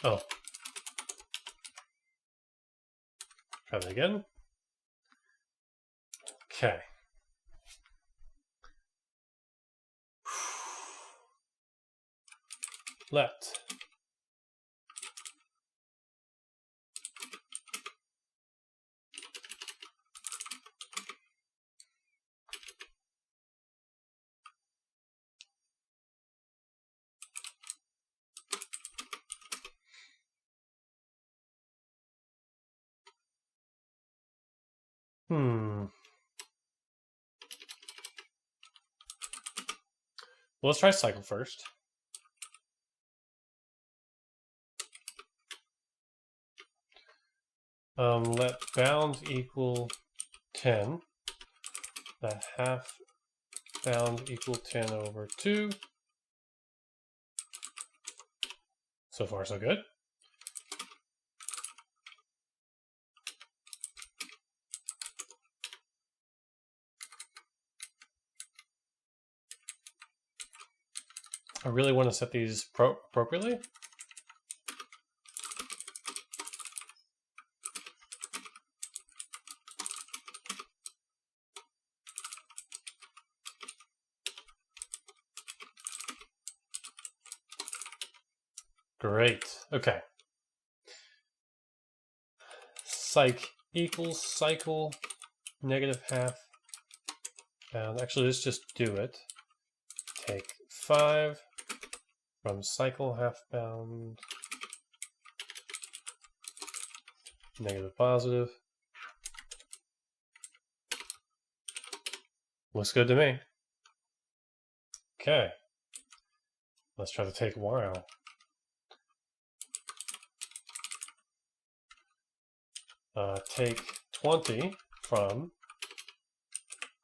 Oh. Try that again. Okay. Let Well, let's try cycle first. Let bound equal 10. Let half bound equal 10 over 2. So far, so good. I really want to set these appropriately. Great. Okay. Psych equals cycle negative half bound. Actually, let's just do it. Take 5 from cycle half bound negative positive. Looks good to me. Okay. Let's try to take while. Take 20 from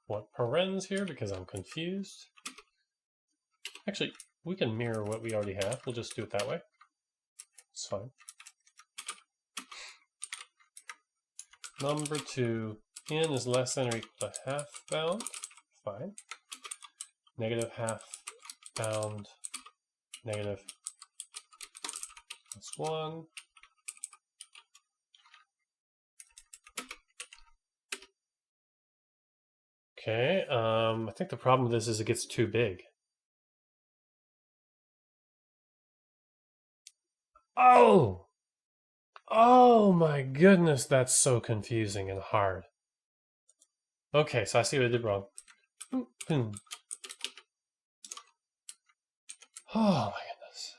what parens here because I'm confused. Actually, we can mirror what we already have. We'll just do it that way. It's fine. Number 2, n is less than or equal to half bound. Fine. Negative half bound negative plus 1. Okay, I think the problem with this is it gets too big. Oh! Oh my goodness, that's so confusing and hard. Okay, so I see what I did wrong. Oh my goodness.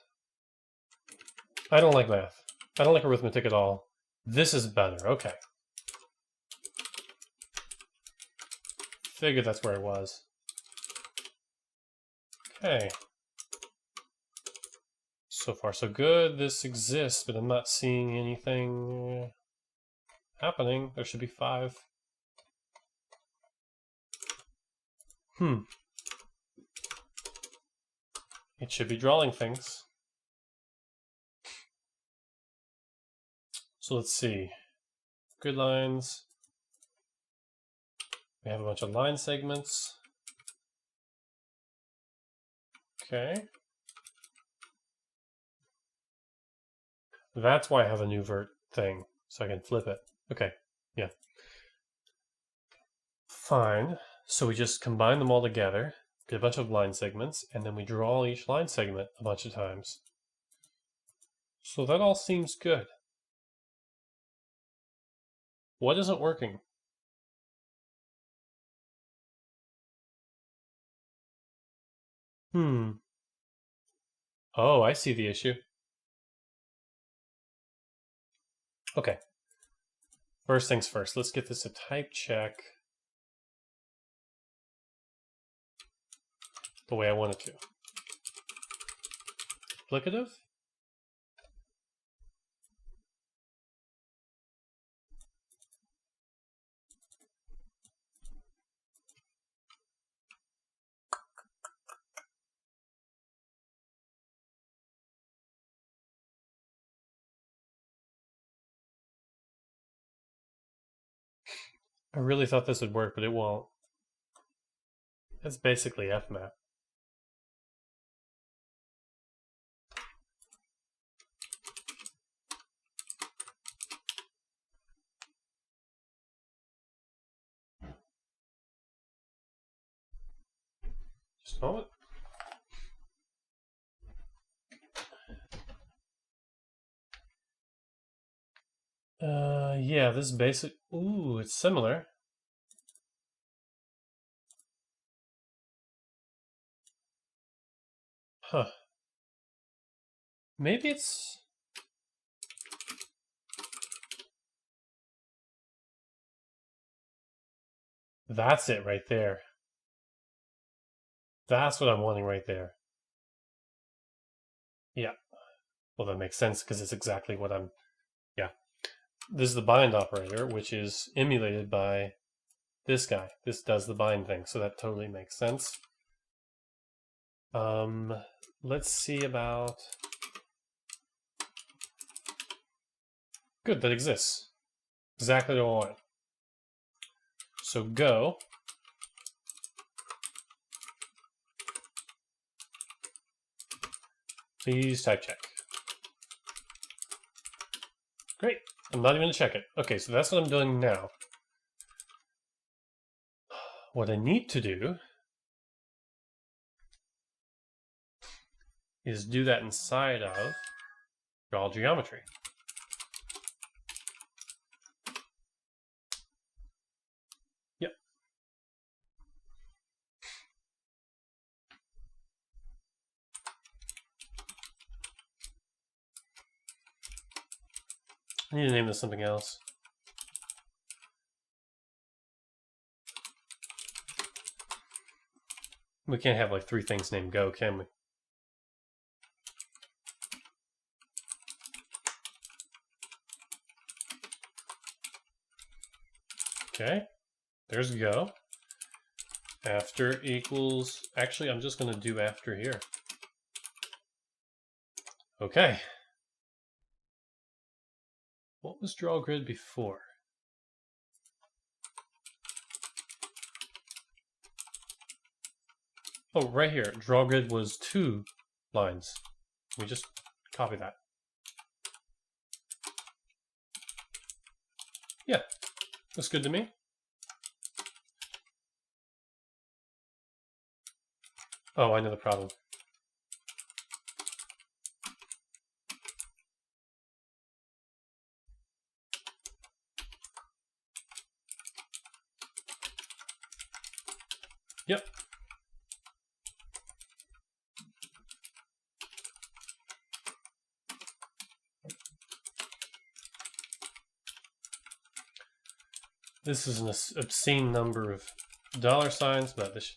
I don't like math. I don't like arithmetic at all. This is better, okay. Figured that's where it was. Okay. So far so good. This exists, but I'm not seeing anything happening. There should be 5. It should be drawing things. So let's see. Grid lines. We have a bunch of line segments. Okay. That's why I have a new vert thing, so I can flip it. Okay, yeah. Fine. So we just combine them all together, get a bunch of line segments, and then we draw each line segment a bunch of times. So that all seems good. What isn't working? Oh, I see the issue. Okay. First things first, let's get this a type check the way I want it to. Duplicative? I really thought this would work, but it won't. It's basically fmap. Just a moment. Yeah, this basic. Ooh, it's similar. Huh. Maybe it's. That's it right there. That's what I'm wanting right there. Yeah. Well, that makes sense because it's exactly what I'm. Yeah. This is the bind operator, which is emulated by this guy. This does the bind thing, so that totally makes sense. Let's see about. Good, that exists. Exactly what I want. So go. Please type check. Great. I'm not even going to check it. Okay, so that's what I'm doing now. What I need to do is do that inside of draw geometry. Yep. I need to name this something else. We can't have like 3 things named Go, can we? Okay, there's Go. After equals, actually I'm just going to do after here. Okay. What was draw grid before? Oh, right here. Draw grid was 2 lines. We just copy that. Yeah, that's good to me. Oh, I know the problem. Yep. This is an obscene number of dollar signs, but this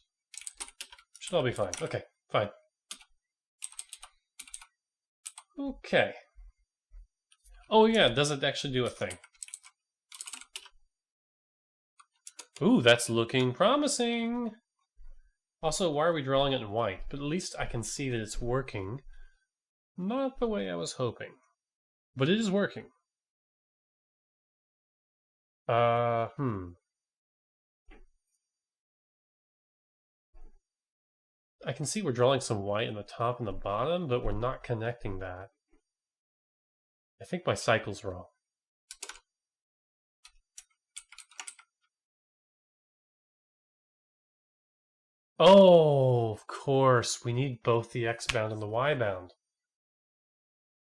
should all be fine. Okay, fine. Okay. Oh yeah, does it actually do a thing? Ooh, that's looking promising. Also, why are we drawing it in white? But at least I can see that it's working. Not the way I was hoping. But it is working. I can see we're drawing some white in the top and the bottom, but we're not connecting that. I think my cycle's wrong. Oh, of course. We need both the X bound and the Y bound.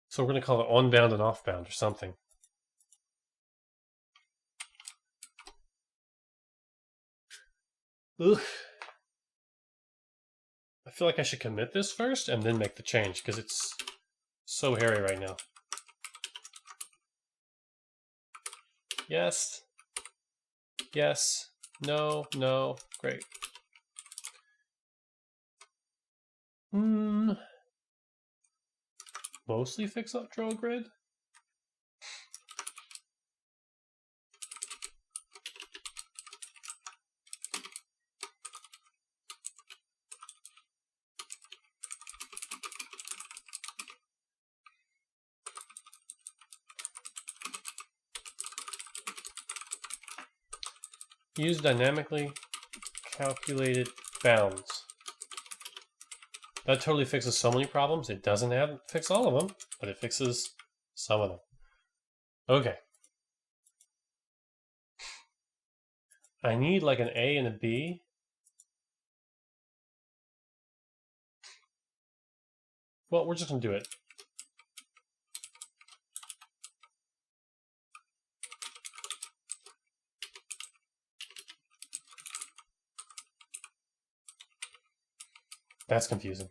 So we're going to call it on bound and off bound or something. Ugh. I feel like I should commit this first and then make the change because it's so hairy right now. Yes. Yes. No. No. Great. Mostly fix up draw grid? Use dynamically calculated bounds. That totally fixes so many problems. It doesn't fix all of them, but it fixes some of them. Okay. I need like an A and a B. Well, we're just going to do it. That's confusing.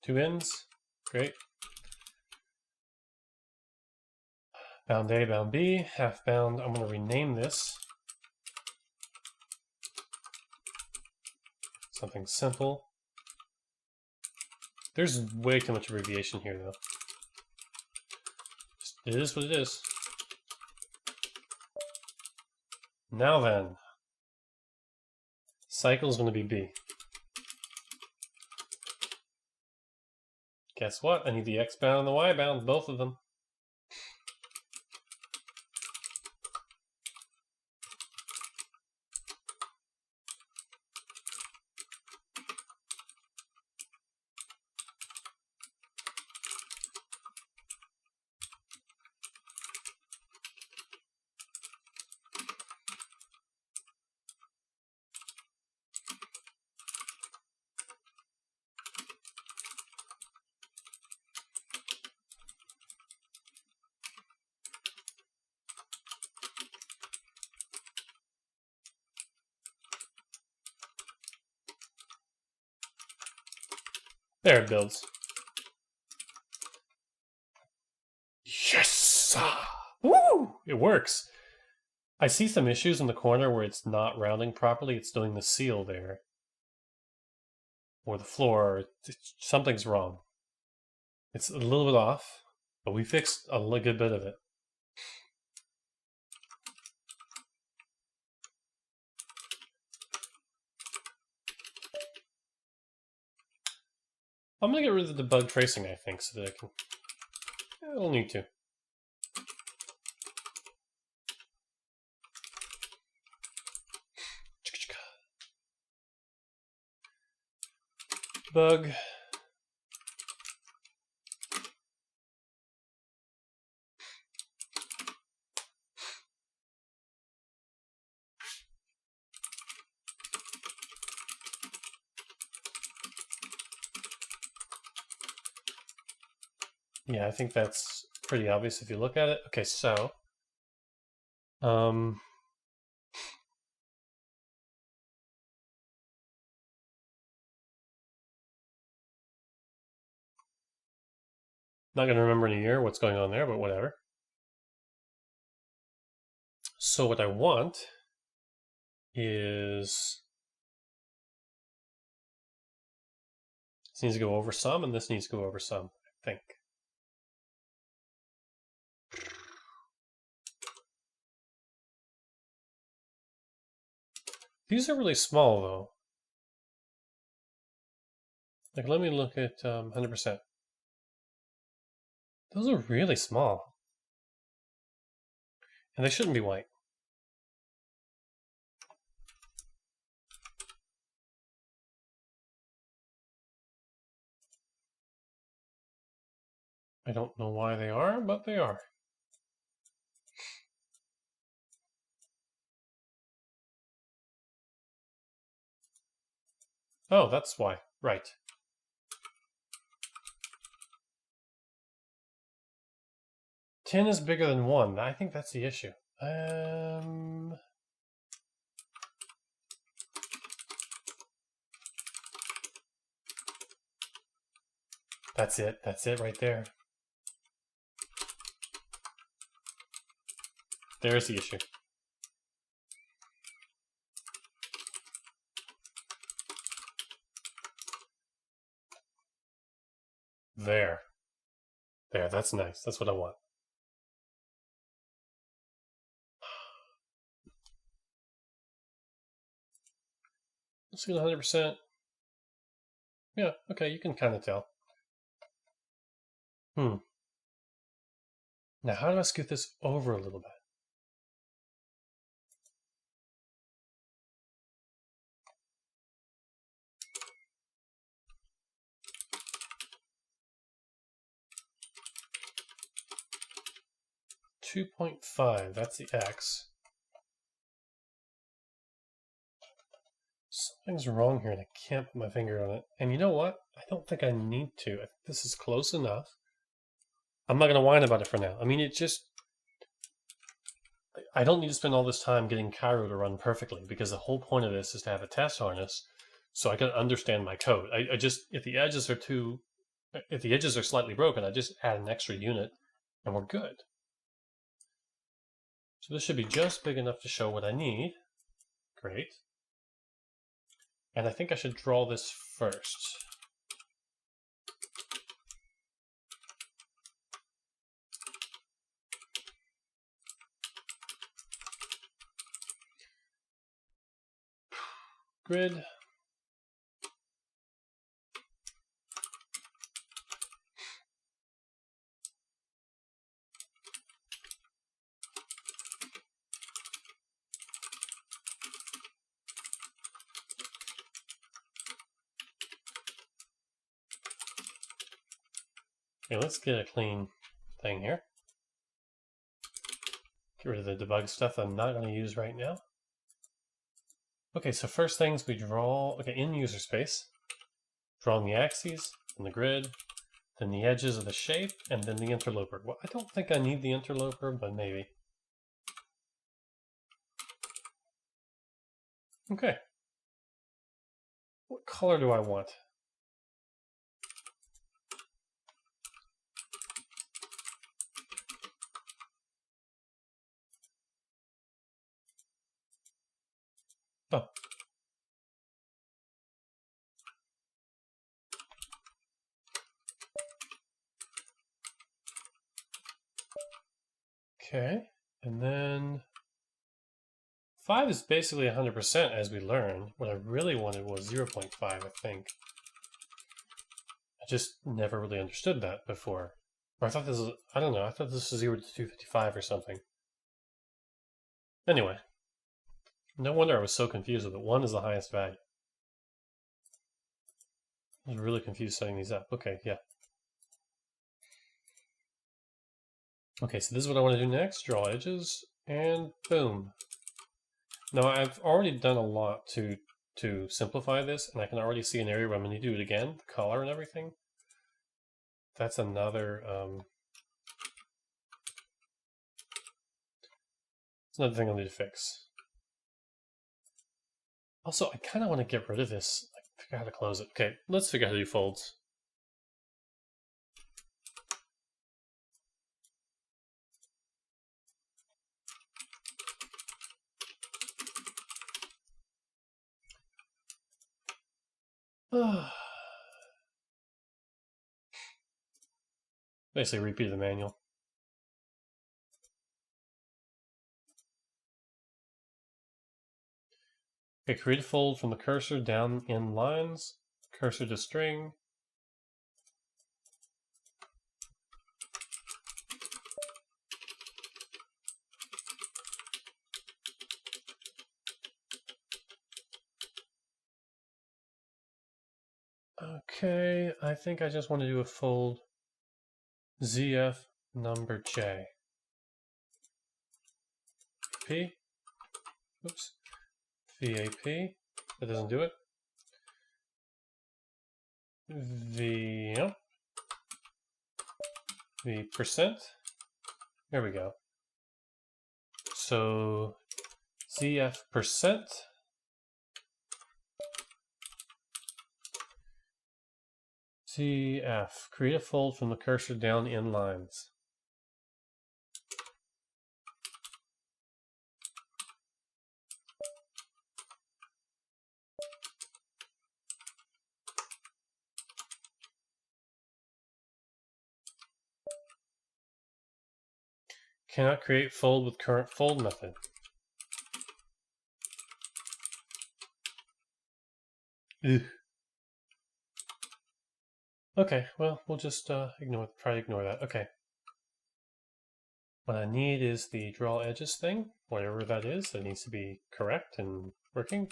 Two ends. Great. Bound A, bound B, half bound. I'm going to rename this something simple. There's way too much abbreviation here, though. It is what it is. Now then, cycle is going to be B. Guess what? I need the X bound and the Y bound, both of them. There it builds. Yes! Woo! It works. I see some issues in the corner where it's not rounding properly. It's doing the seal there. Or the floor. Something's wrong. It's a little bit off, but we fixed a good bit of it. I'm going to get rid of the bug tracing, I think, so that I can... I don't need to. Bug. Yeah, I think that's pretty obvious if you look at it. Okay, so... not going to remember in a year what's going on there, but whatever. So what I want is... this needs to go over some, and this needs to go over some, I think. These are really small, though. Like, let me look at 100%. Those are really small. And they shouldn't be white. I don't know why they are, but they are. Oh, that's why. Right. Ten is bigger than 1. I think that's the issue. That's it. That's it right there. There's the issue. There. There, that's nice. That's what I want. Let's get 100%. Yeah, okay, you can kind of tell. Now, how do I scoot this over a little bit? .5, that's the X. Something's wrong here and I can't put my finger on it. And you know what? I don't think I need to. I think this is close enough. I'm not going to whine about it for now. I mean, it just... I don't need to spend all this time getting Cairo to run perfectly, because the whole point of this is to have a test harness so I can understand my code. I just... If the edges are slightly broken, I just add an extra unit and we're good. So this should be just big enough to show what I need. Great. And I think I should draw this first. Grid. Okay, let's get a clean thing here. Get rid of the debug stuff I'm not going to use right now. Okay, so first things we draw, in user space, drawing the axes and the grid, then the edges of the shape, and then the interloper. Well, I don't think I need the interloper, but maybe. Okay. What color do I want? Oh. Okay, and then 5 is basically 100% as we learned. What I really wanted was 0.5, I think. I just never really understood that before. Or I thought this was, I don't know, I thought this was 0 to 255 or something. Anyway, no wonder I was so confused with it. 1 is the highest value. I was really confused setting these up. Okay, yeah. Okay, so this is what I want to do next. Draw edges, and boom. Now, I've already done a lot to simplify this, and I can already see an area where I'm going to do it again, the color and everything. That's another thing I'll need to fix. Also, I kind of want to get rid of this. I figure out how to close it. Okay, let's figure out how to do folds. Basically repeated the manual. Okay, create a fold from the cursor down in lines, cursor to string. Okay, I think I just want to do a fold ZF number J. P. Oops. VAP. That doesn't do it. V percent. There we go. So ZF percent. ZF. Create a fold from the cursor down in lines. Cannot create fold with current fold method. Ugh. Okay, well, we'll just try to ignore that. Okay. What I need is the draw edges thing, whatever that is. That needs to be correct and working.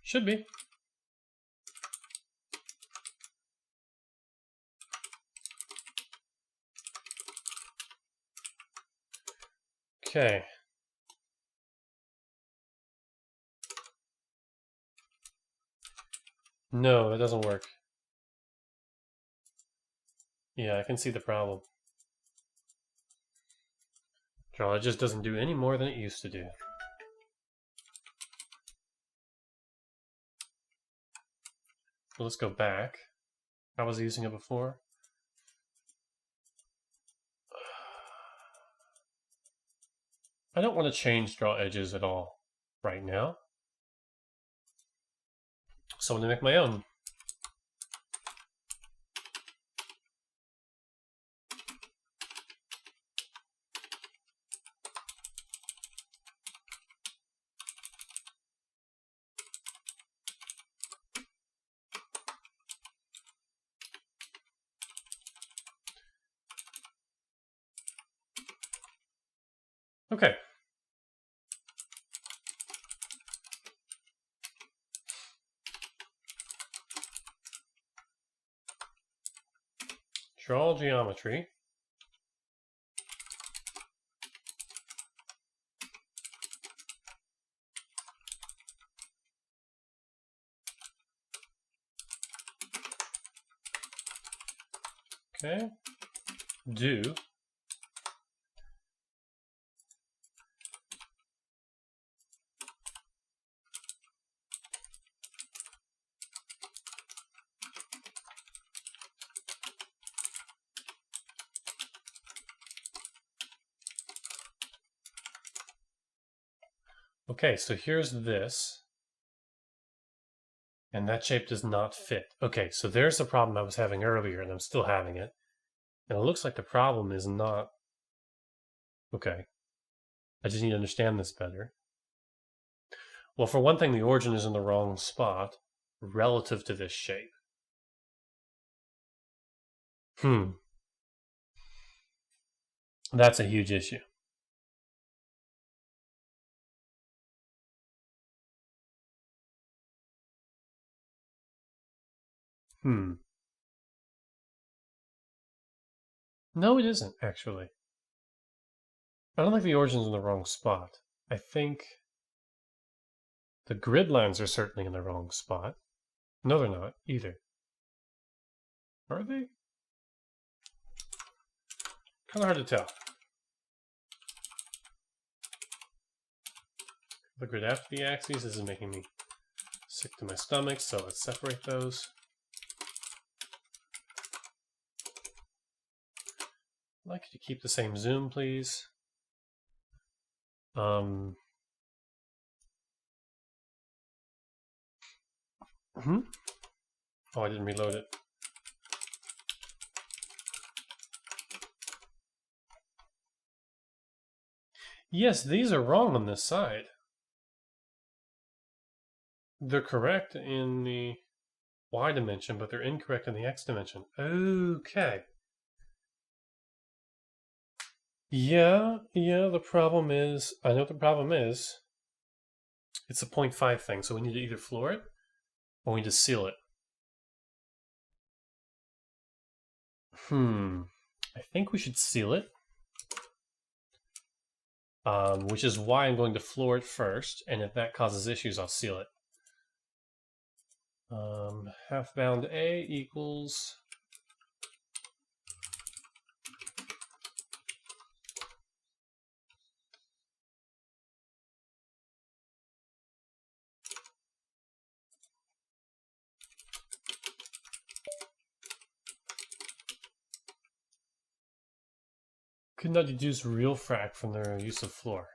Should be. Okay. No, that doesn't work. Yeah, I can see the problem. Draw, it just doesn't do any more than it used to do. So let's go back. I was using it before. I don't want to change draw edges at all right now. So I'm going to make my own. Okay. Draw geometry. Okay. Do. Okay, so here's this. And that shape does not fit. Okay, so there's the problem I was having earlier, and I'm still having it. And it looks like the problem is not... Okay. I just need to understand this better. Well, for one thing, the origin is in the wrong spot relative to this shape. That's a huge issue. No, it isn't, actually. I don't think the origin's in the wrong spot. I think the grid lines are certainly in the wrong spot. No, they're not, either. Are they? Kind of hard to tell. The grid after the axes, this is making me sick to my stomach, so let's separate those. I'd like you to keep the same zoom, please. Oh, I didn't reload it. Yes, these are wrong on this side. They're correct in the y dimension, but they're incorrect in the x dimension. Okay. Yeah, the problem is, I know what the problem is. It's a 0.5 thing, so we need to either floor it or we need to seal it. I think we should seal it. Which is why I'm going to floor it first, and if that causes issues, I'll seal it. Half bound A equals could not deduce real frac from their use of floor.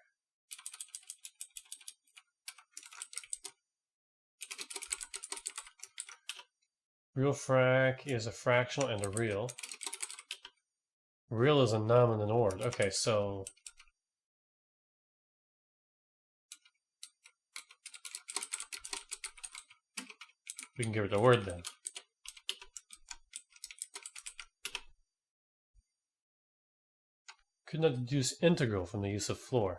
Real frac is a fractional and a real. Real is a num and an ord. Okay, so we can give it a word then. Could not deduce integral from the use of floor.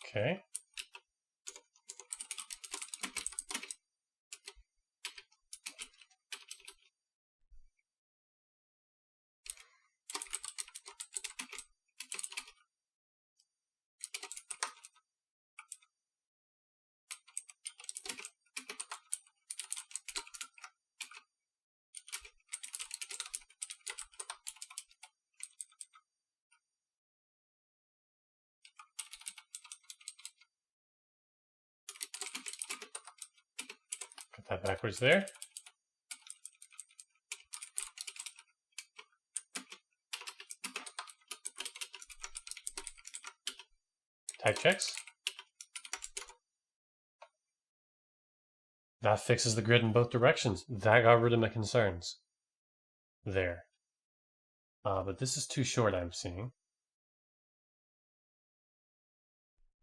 Okay. backwards there. Type checks. That fixes the grid in both directions. That got rid of my concerns. There. But this is too short, I'm seeing.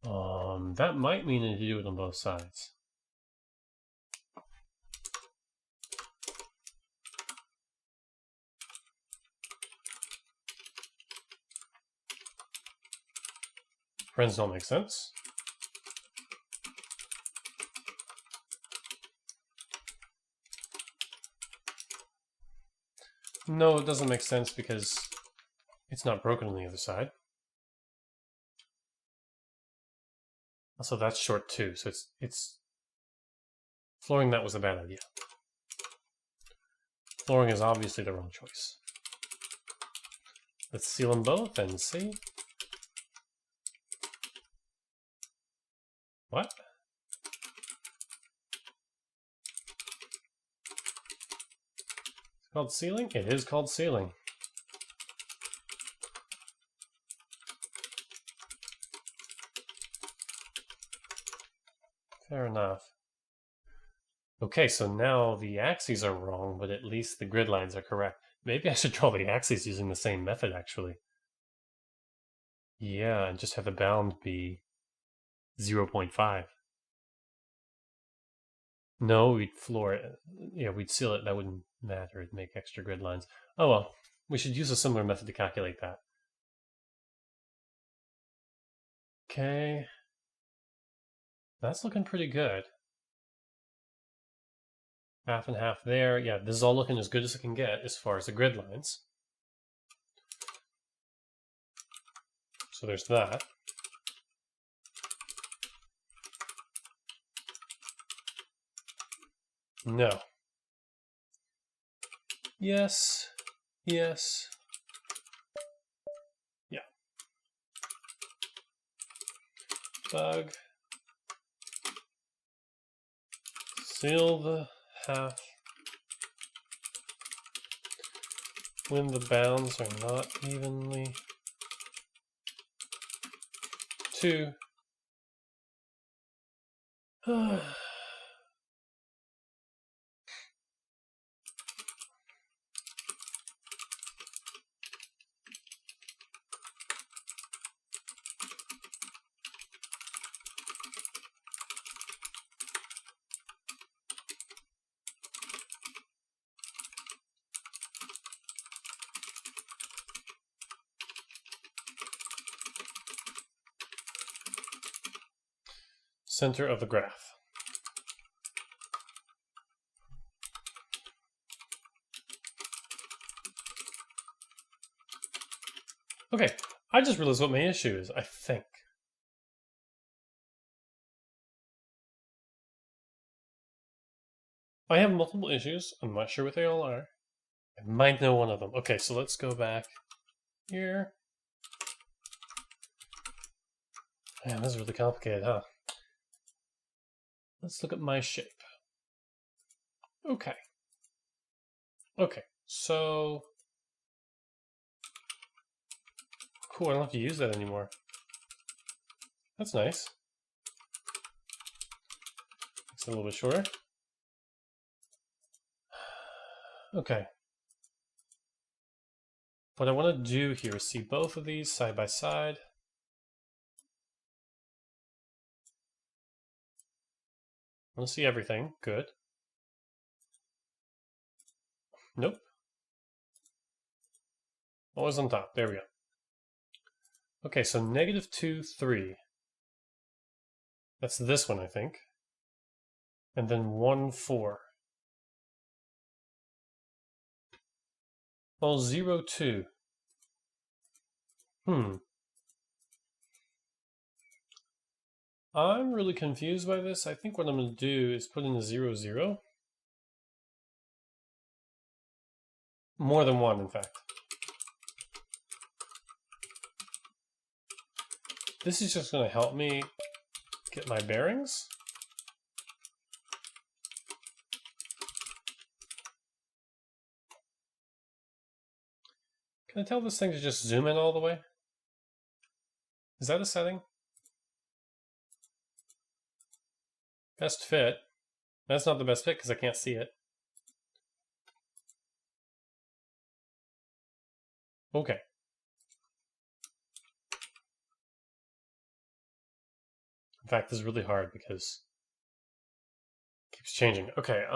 That might mean to do it on both sides. Friends don't make sense. No, it doesn't make sense because it's not broken on the other side. Also, that's short too, so it's flooring that was a bad idea. Flooring is obviously the wrong choice. Let's seal them both and see. What? It's called sealing? It is called sealing. Fair enough. Okay, so now the axes are wrong, but at least the grid lines are correct. Maybe I should draw the axes using the same method, actually. Yeah, and just have the bound be 0.5. No, we'd floor it. Yeah, we'd seal it. That wouldn't matter. It'd make extra grid lines. Oh well, we should use a similar method to calculate that. Okay. That's looking pretty good. Half and half there. Yeah, this is all looking as good as it can get as far as the grid lines. So there's that. No. Yes. Yes. Yeah. Bug. Seal the half when the bounds are not evenly. 2. Center of the graph. Okay, I just realized what my issue is, I think. I have multiple issues. I'm not sure what they all are. I might know one of them. Okay, so let's go back here. Man, this is really complicated, huh? Let's look at my shape. Okay. Okay, so... Cool, I don't have to use that anymore. That's nice. It's a little bit shorter. Okay. What I want to do here is see both of these side by side. I want to see everything. Good. Nope. Always on top. There we go. Okay, so -2, 3. That's this one, I think. And then 1, 4. Well, 0, 2. I'm really confused by this. I think what I'm going to do is put in a 0, 0. More than 1, in fact. This is just going to help me get my bearings. Can I tell this thing to just zoom in all the way? Is that a setting? Best fit. That's not the best fit because I can't see it. Okay. In fact, this is really hard because it keeps changing. Okay,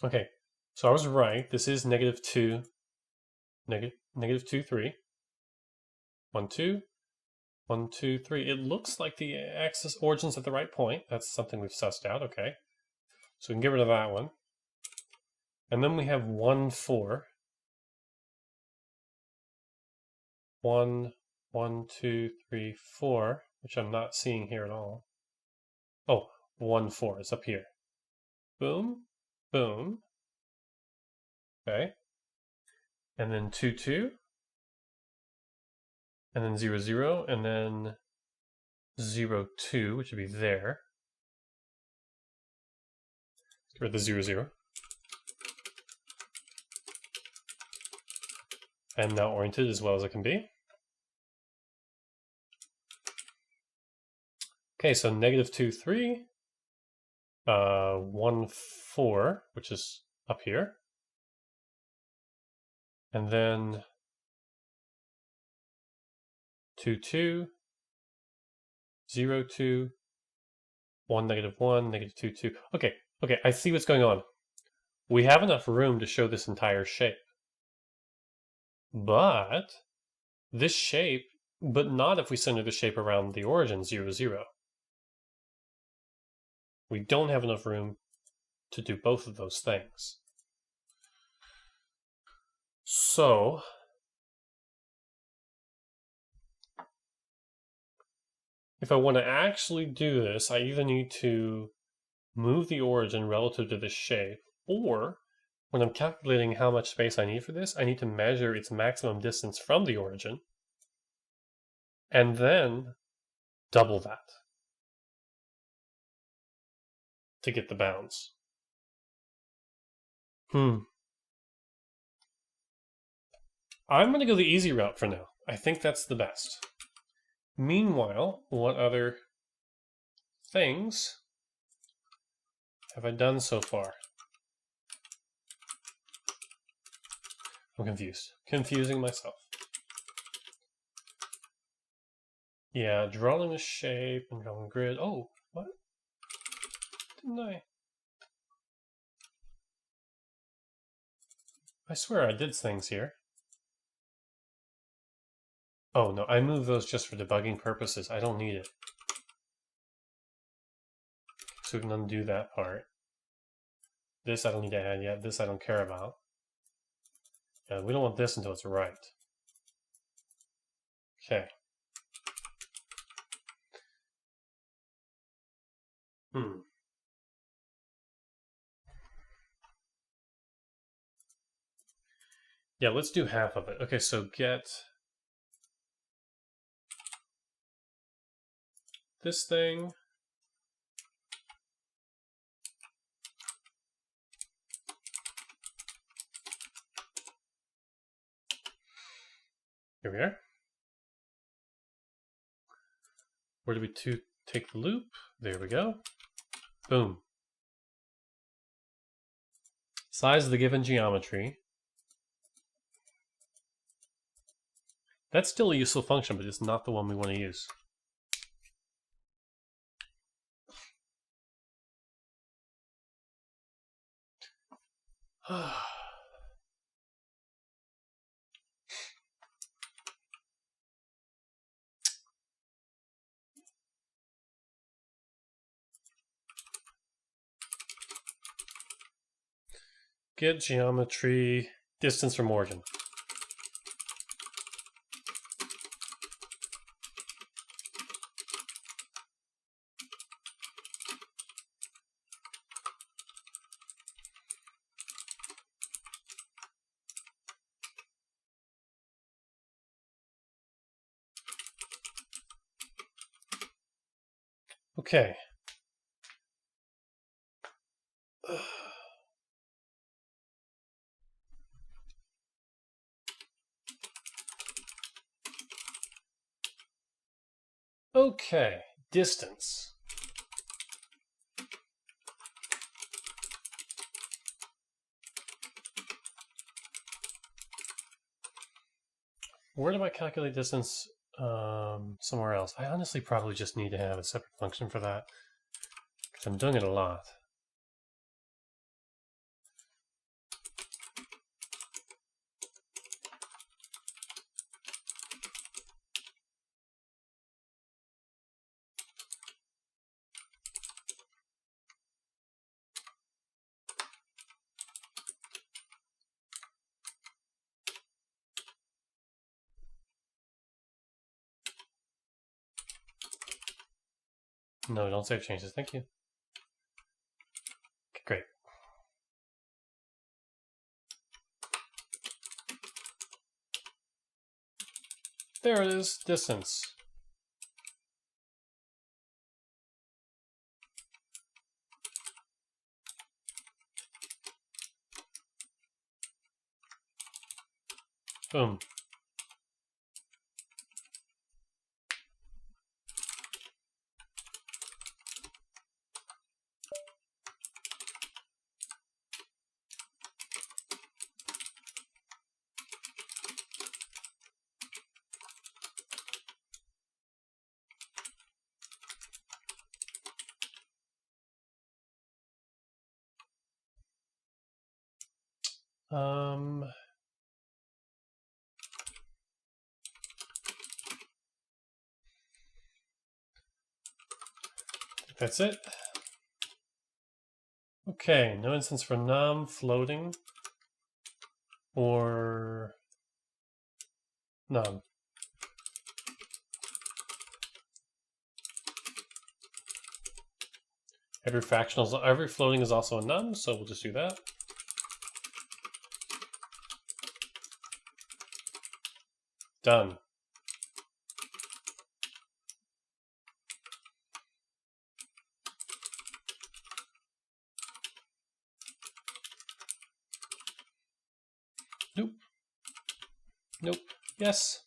okay, so I was right. This is -2, -2, 3. 1, 2, 1, 2, 3. It looks like the axis origin's at the right point. That's something we've sussed out. Okay, so we can get rid of that one. And then we have 1, 4. 1, 1, 2, 3, 4, which I'm not seeing here at all. Oh, 1, 4 is up here. Boom, boom. Okay. And then 2, 2. And then 0, 0. And then 0, 2, which would be there. Get rid of the 0, 0. And now oriented as well as it can be. Okay, so -2, 3. 1, 4, which is up here. And then 2, 2, 0, 2, 1, -1, -2, 2. Okay, I see what's going on. We have enough room to show this entire shape. But this shape, but not if we center the shape around the origin, 0, 0. We don't have enough room to do both of those things. So if I want to actually do this, I either need to move the origin relative to the shape, or when I'm calculating how much space I need for this, I need to measure its maximum distance from the origin and then double that to get the bounds. I'm going to go the easy route for now. I think that's the best. Meanwhile, what other things have I done so far? I'm confused. Confusing myself. Yeah, drawing a shape and drawing grid. Oh, what? Didn't I? I swear I did things here. Oh, no, I moved those just for debugging purposes. I don't need it. So we can undo that part. This I don't need to add yet. This I don't care about. We don't want this until it's right. Okay. Yeah, let's do half of it. Okay, so get this thing. Here we are. Where do we take the loop? There we go. Boom. Size of the given geometry. That's still a useful function, but it's not the one we want to use. Get geometry, distance from origin. Okay. Okay, distance. Where do I calculate distance? Somewhere else. I honestly probably just need to have a separate function for that, because I'm doing it a lot. No, don't save changes. Thank you. Okay, great. There it is, distance. Boom. I think that's it. Okay, no instance for num, floating, or num. Every floating is also a num, so we'll just do that. Done. Nope. Nope. Yes.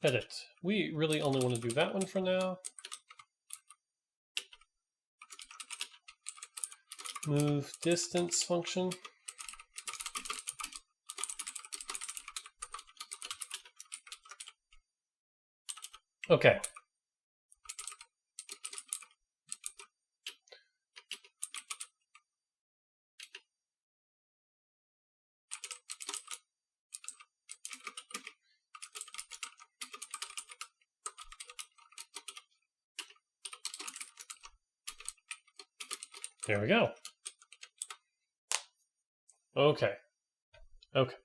Edit. We really only want to do that one for now. Move distance function. Okay. There we go. Okay. Okay.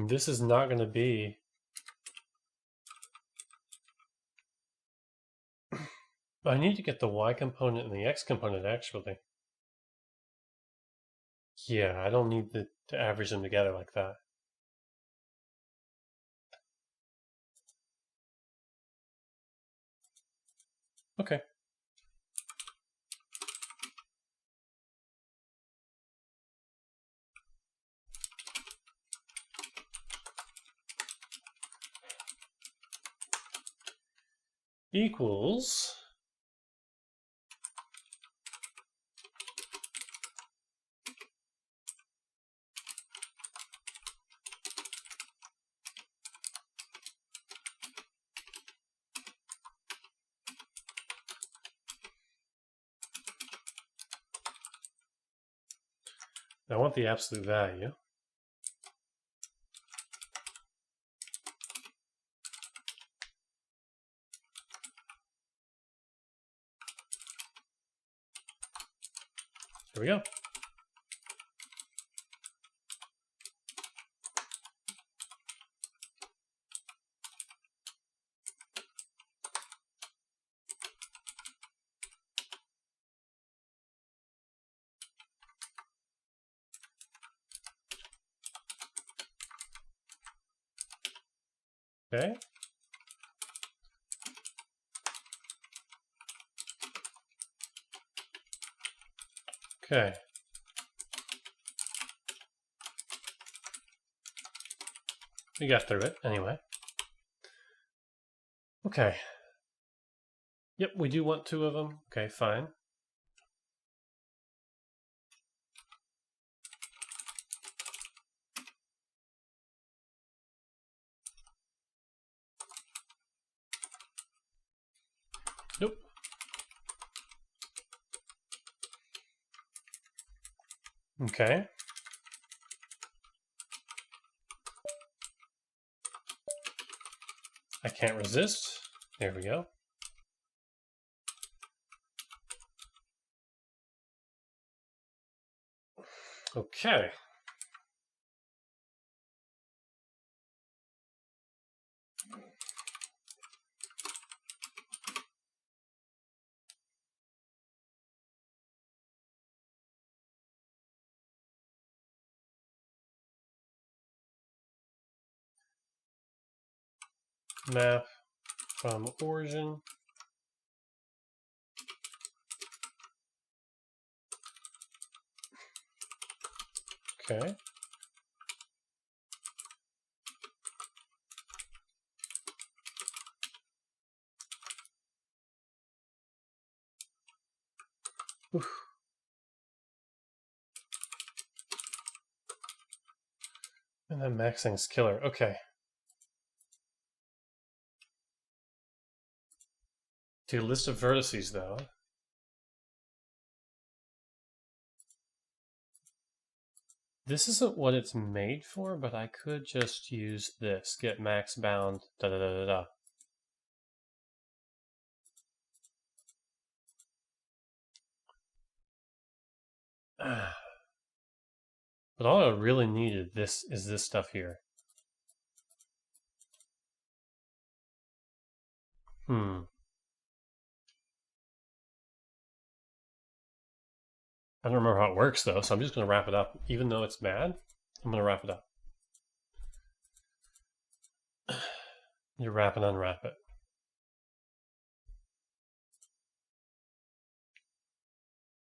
This is not going to be... I need to get the y component and the x component, actually. Yeah, I don't need to average them together like that. Okay. Equals... I want the absolute value. There we go. Okay. Okay. We got through it anyway. Okay. Yep, we do want 2 of them. Okay, fine. Nope. Okay. I can't resist. There we go. Okay. Map from origin. Okay. Oof. And then maxing's killer. Okay. To list of vertices, though. This isn't what it's made for, but I could just use this. Get max bound, da da da da da. But all I really needed is this stuff here. I don't remember how it works, though, so I'm just going to wrap it up. Even though it's bad, I'm going to wrap it up. You wrap and unwrap it.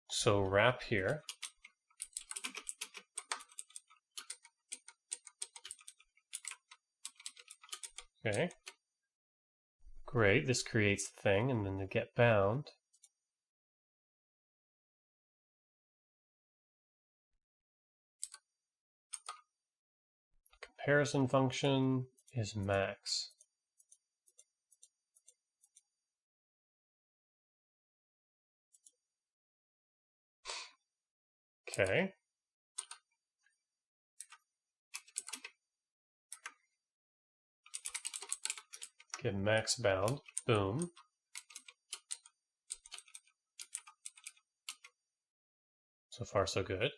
So wrap here. Okay. Great, this creates the thing, and then to get bound. Comparison function is max. Okay. Get max bound. Boom. So far, so good.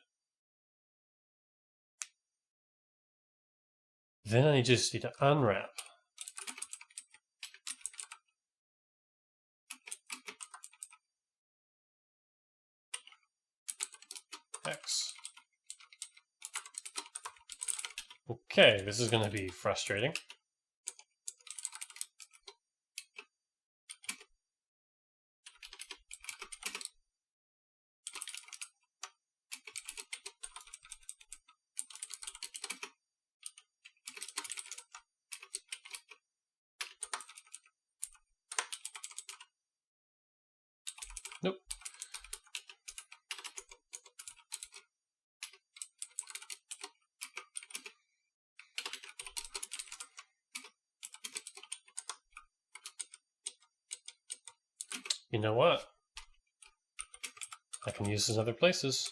Then I just need to unwrap. X. Okay, this is going to be frustrating. Nope. You know what? I can use this in other places.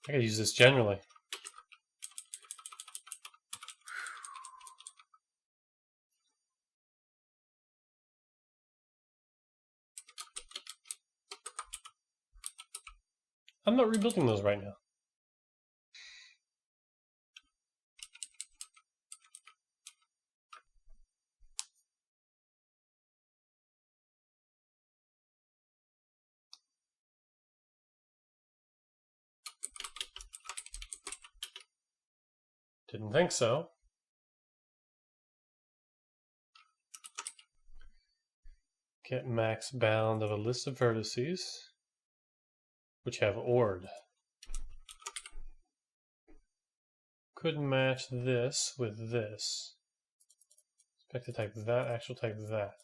I could use this generally. I'm not rebuilding those right now. Didn't think so. Get max bound of a list of vertices which have ORed. Could match this with this. Expected type that, actual type that.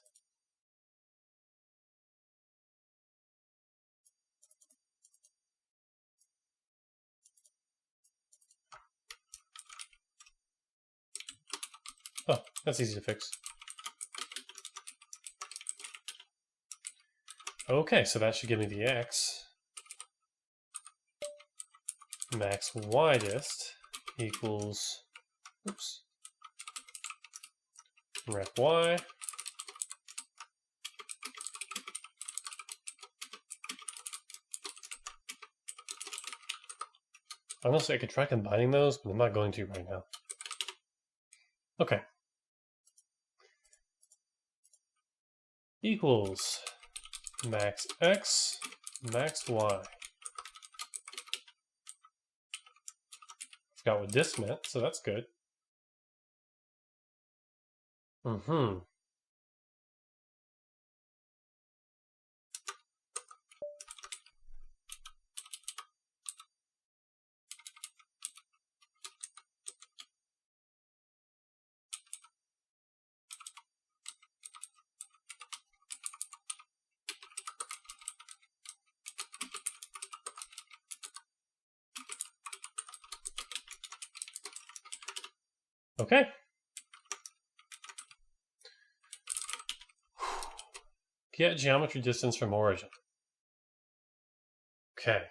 Oh, that's easy to fix. Okay, so that should give me the X. Max widest equals, oops, rep Y. Honestly, I could try combining those, but I'm not going to right now. Okay. Equals max X, max Y. Forgot what this meant, so that's good. Okay. Get geometry distance from origin. Okay.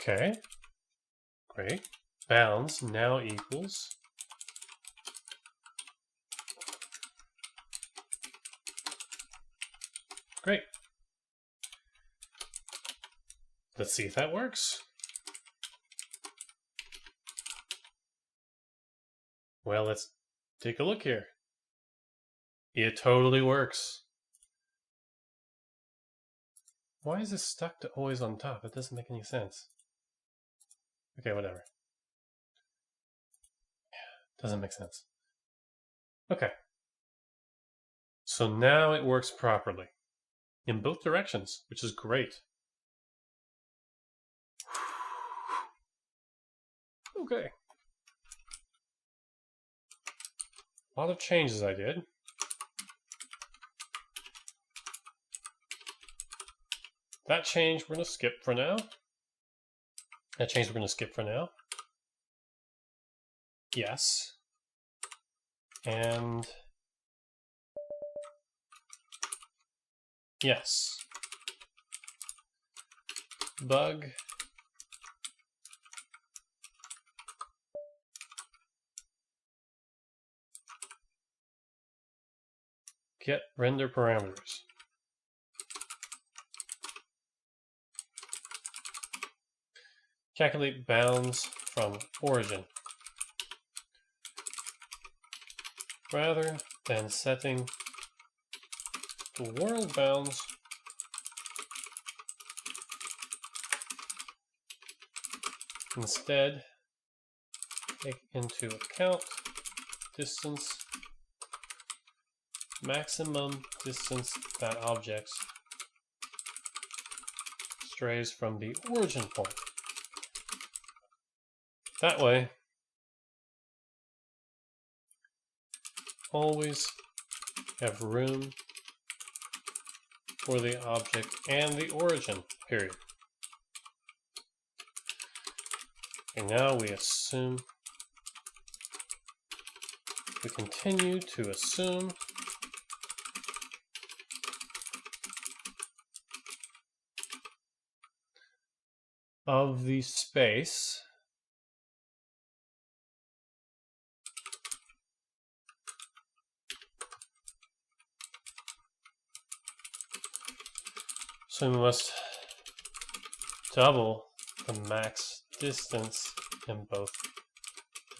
Okay. Great. Bounds now equals great. Let's see if that works. Well, let's take a look here. It totally works. Why is this stuck to always on top? It doesn't make any sense. Okay, whatever. Doesn't make sense. Okay. So now it works properly in both directions, which is great. Okay. A lot of changes I did. That change we're going to skip for now. Yes. And yes. Bug. Get render parameters. Calculate bounds from origin. Rather than setting the world bounds, instead take into account distance, maximum distance that objects strays from the origin point. That way, always have room for the object and the origin, period. And now we continue to assume of the space So we must double the max distance in both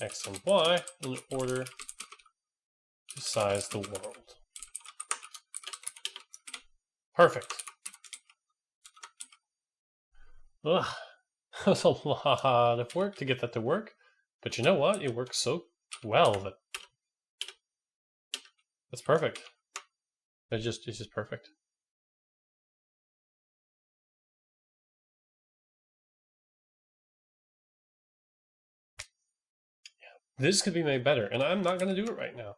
x and y in order to size the world. Perfect. Ugh, that was a lot of work to get that to work, but you know what? It works so well that that's perfect. It's just perfect. This could be made better, and I'm not going to do it right now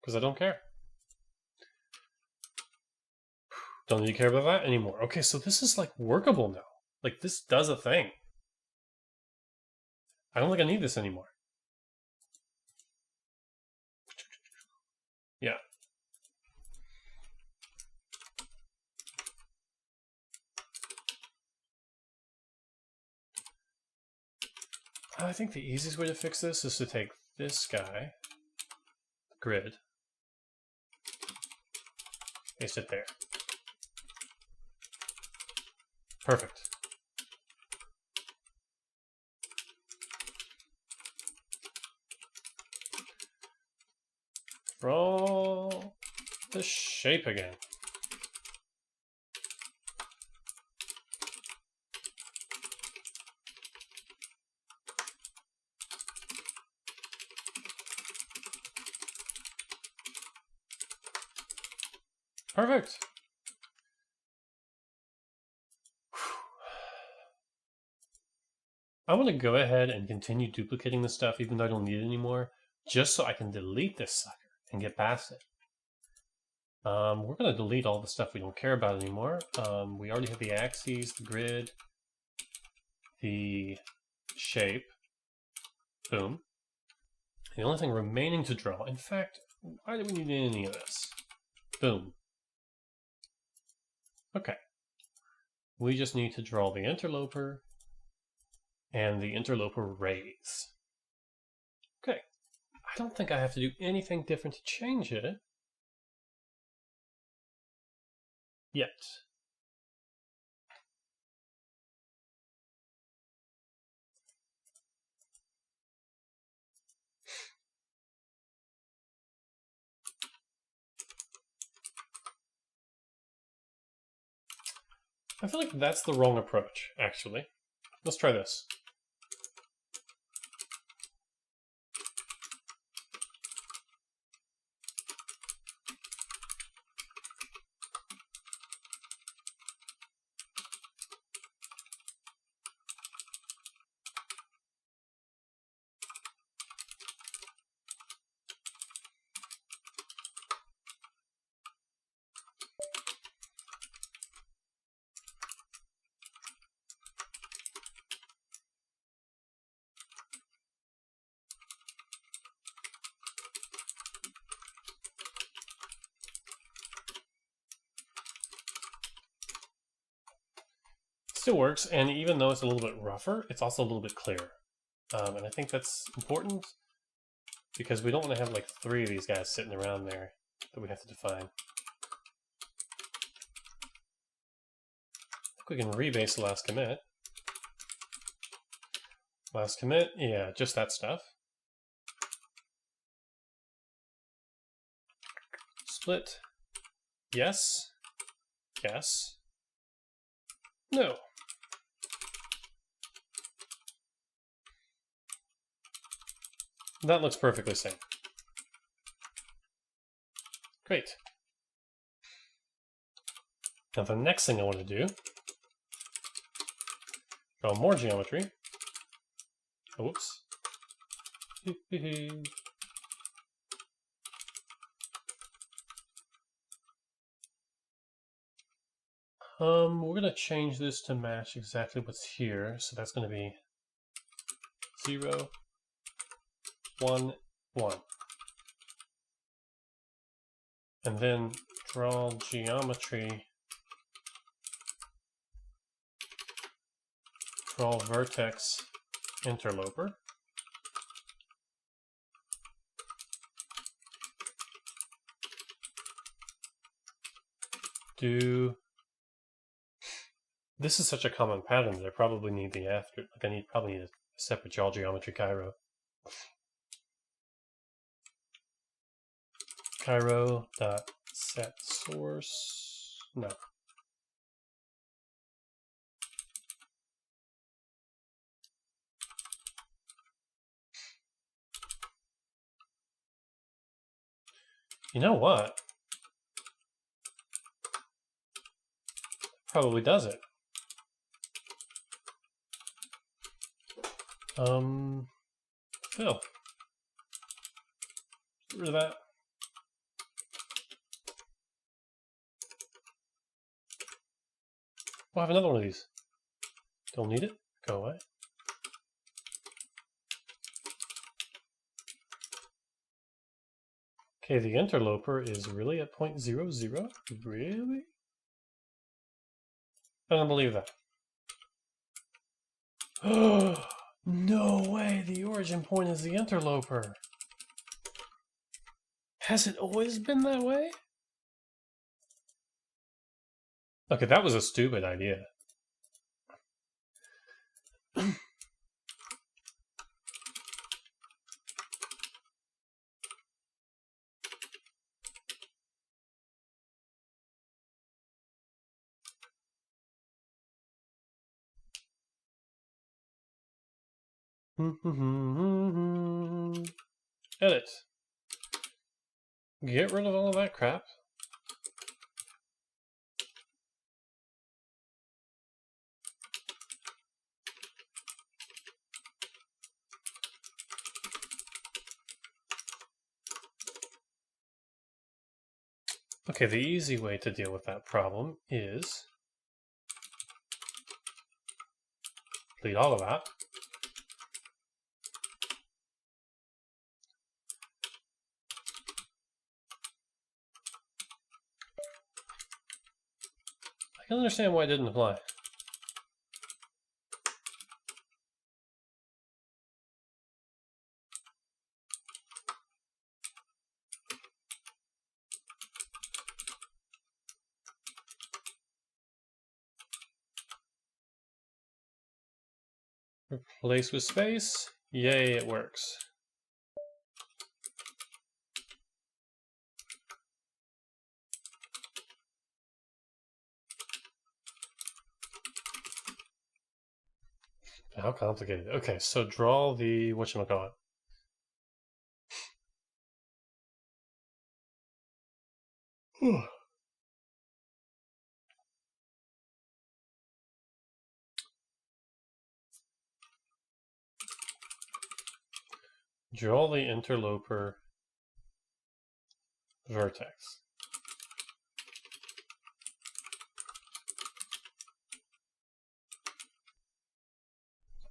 because I don't care. Don't need to care about that anymore. Okay, so this is like workable now. Like this does a thing. I don't think I need this anymore. Yeah. I think the easiest way to fix this is to take this guy, grid, paste it there. Perfect. Draw the shape again. Perfect. I want to go ahead and continue duplicating this stuff even though I don't need it anymore, just so I can delete this sucker and get past it. We're going to delete all the stuff we don't care about anymore. We already have the axes, the grid, the shape. Boom. The only thing remaining to draw, in fact, why do we need any of this? Boom. Okay. We just need to draw the interloper and the interloper rays. Okay. I don't think I have to do anything different to change it yet. I feel like that's the wrong approach, actually. Let's try this. Still works, and even though it's a little bit rougher, it's also a little bit clearer. And I think that's important because we don't want to have like 3 of these guys sitting around there that we have to define. I think we can rebase the last commit. Last commit, yeah, just that stuff. Split, yes, yes, no. That looks perfectly sane. Great. Now the next thing I want to do, draw more geometry. Oh, whoops. We're going to change this to match exactly what's here. So that's going to be 0, 1, 1. And then draw geometry. Draw vertex interloper. Do This is such a common pattern that I probably need the after. Like I probably need a separate jaw geometry Cairo. Cairo dot set source. No. You know what? Probably does it. Phil. Get rid of that. We'll have another one of these. Don't need it. Go away. Okay, the interloper is really at 0.00? Really? I don't believe that. No way! The origin point is the interloper. Has it always been that way? Okay, that was a stupid idea. Edit. Get rid of all of that crap. Okay, the easy way to deal with that problem is delete all of that. I can understand why it didn't apply. Replace with space. Yay, it works. How complicated. Okay, so draw the whatchamacallit. Draw the interloper vertex.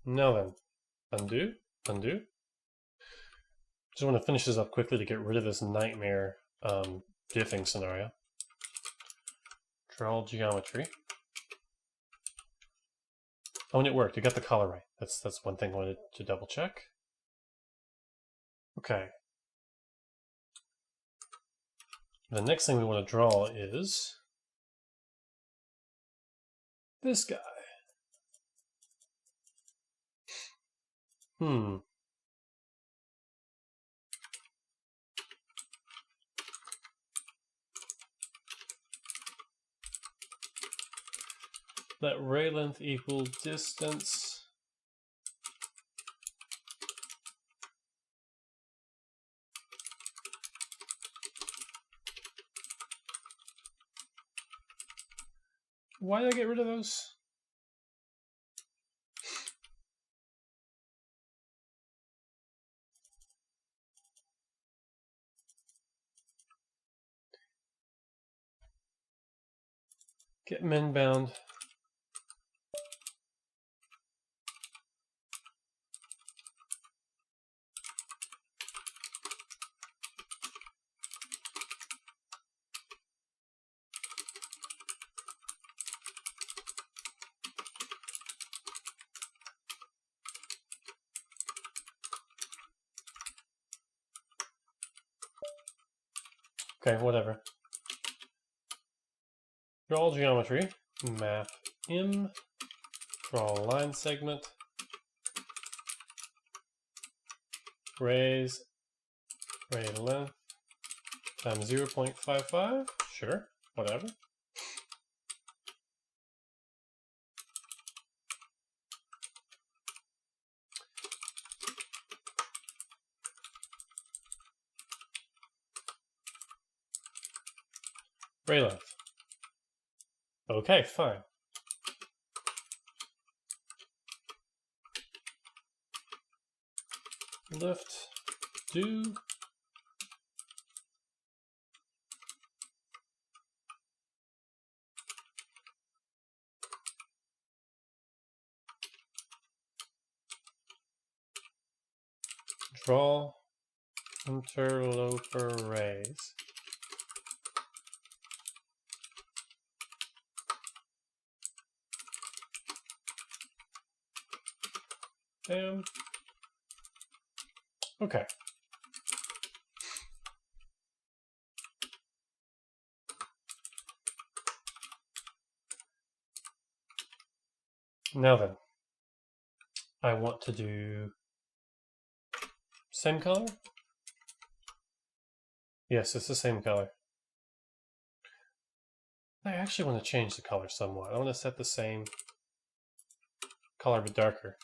Now then, undo, undo. Just want to finish this up quickly to get rid of this nightmare diffing scenario. Draw geometry. Oh, and it worked. You got the color right. That's one thing I wanted to double check. Okay. The next thing we want to draw is this guy. Let ray length equal distance. Why did I get rid of those? Get min bound. Okay, whatever. Draw geometry. map im, draw a line segment, raise ray length times 0.55, sure, whatever. Ray length. Okay, fine. Lift, do. Draw, interloper raise. Damn. Okay. Now then, I want to do same color? Yes, it's the same color. I actually want to change the color somewhat. I want to set the same color but darker.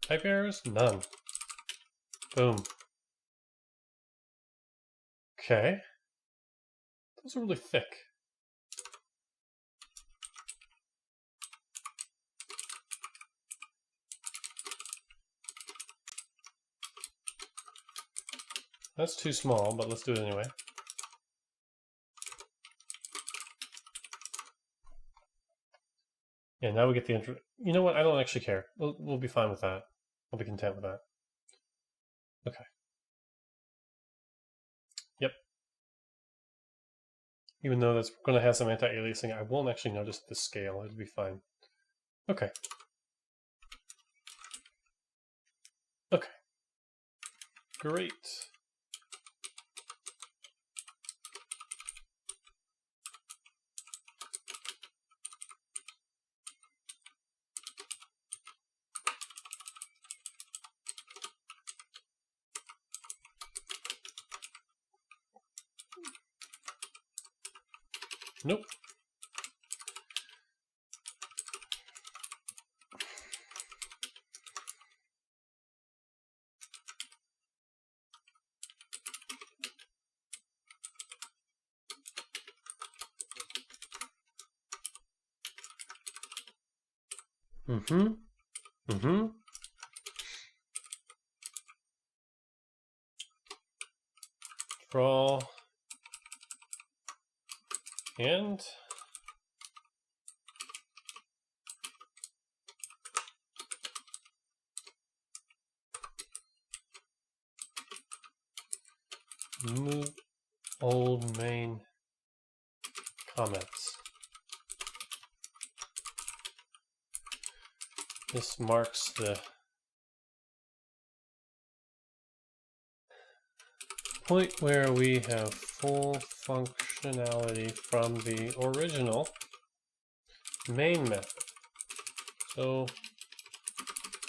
Type errors? None. Boom. Okay. Those are really thick. That's too small, but let's do it anyway. Yeah, now we get the intro. You know what? I don't actually care. We'll be fine with that. We'll be content with that. Okay. Yep. Even though that's going to have some anti-aliasing, I won't actually notice the scale. It'll be fine. Okay. Okay. Great. Nope. Draw. And move old main comments. This marks the point where we have full functionality from the original main method. So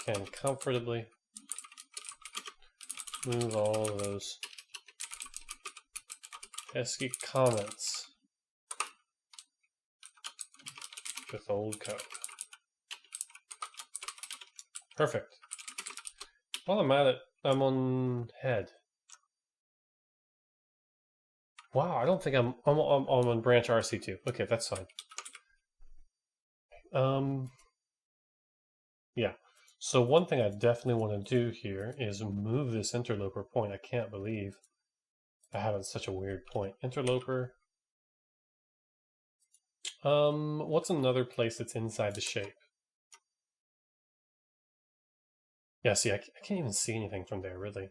can comfortably move all those pesky comments with old code. Perfect. While I'm at it, I'm on head. Wow, I don't think I'm on branch RC2. Okay, that's fine. Yeah. So one thing I definitely want to do here is move this interloper point. I can't believe I have such a weird point. Interloper. What's another place that's inside the shape? Yeah, see, I can't even see anything from there, really.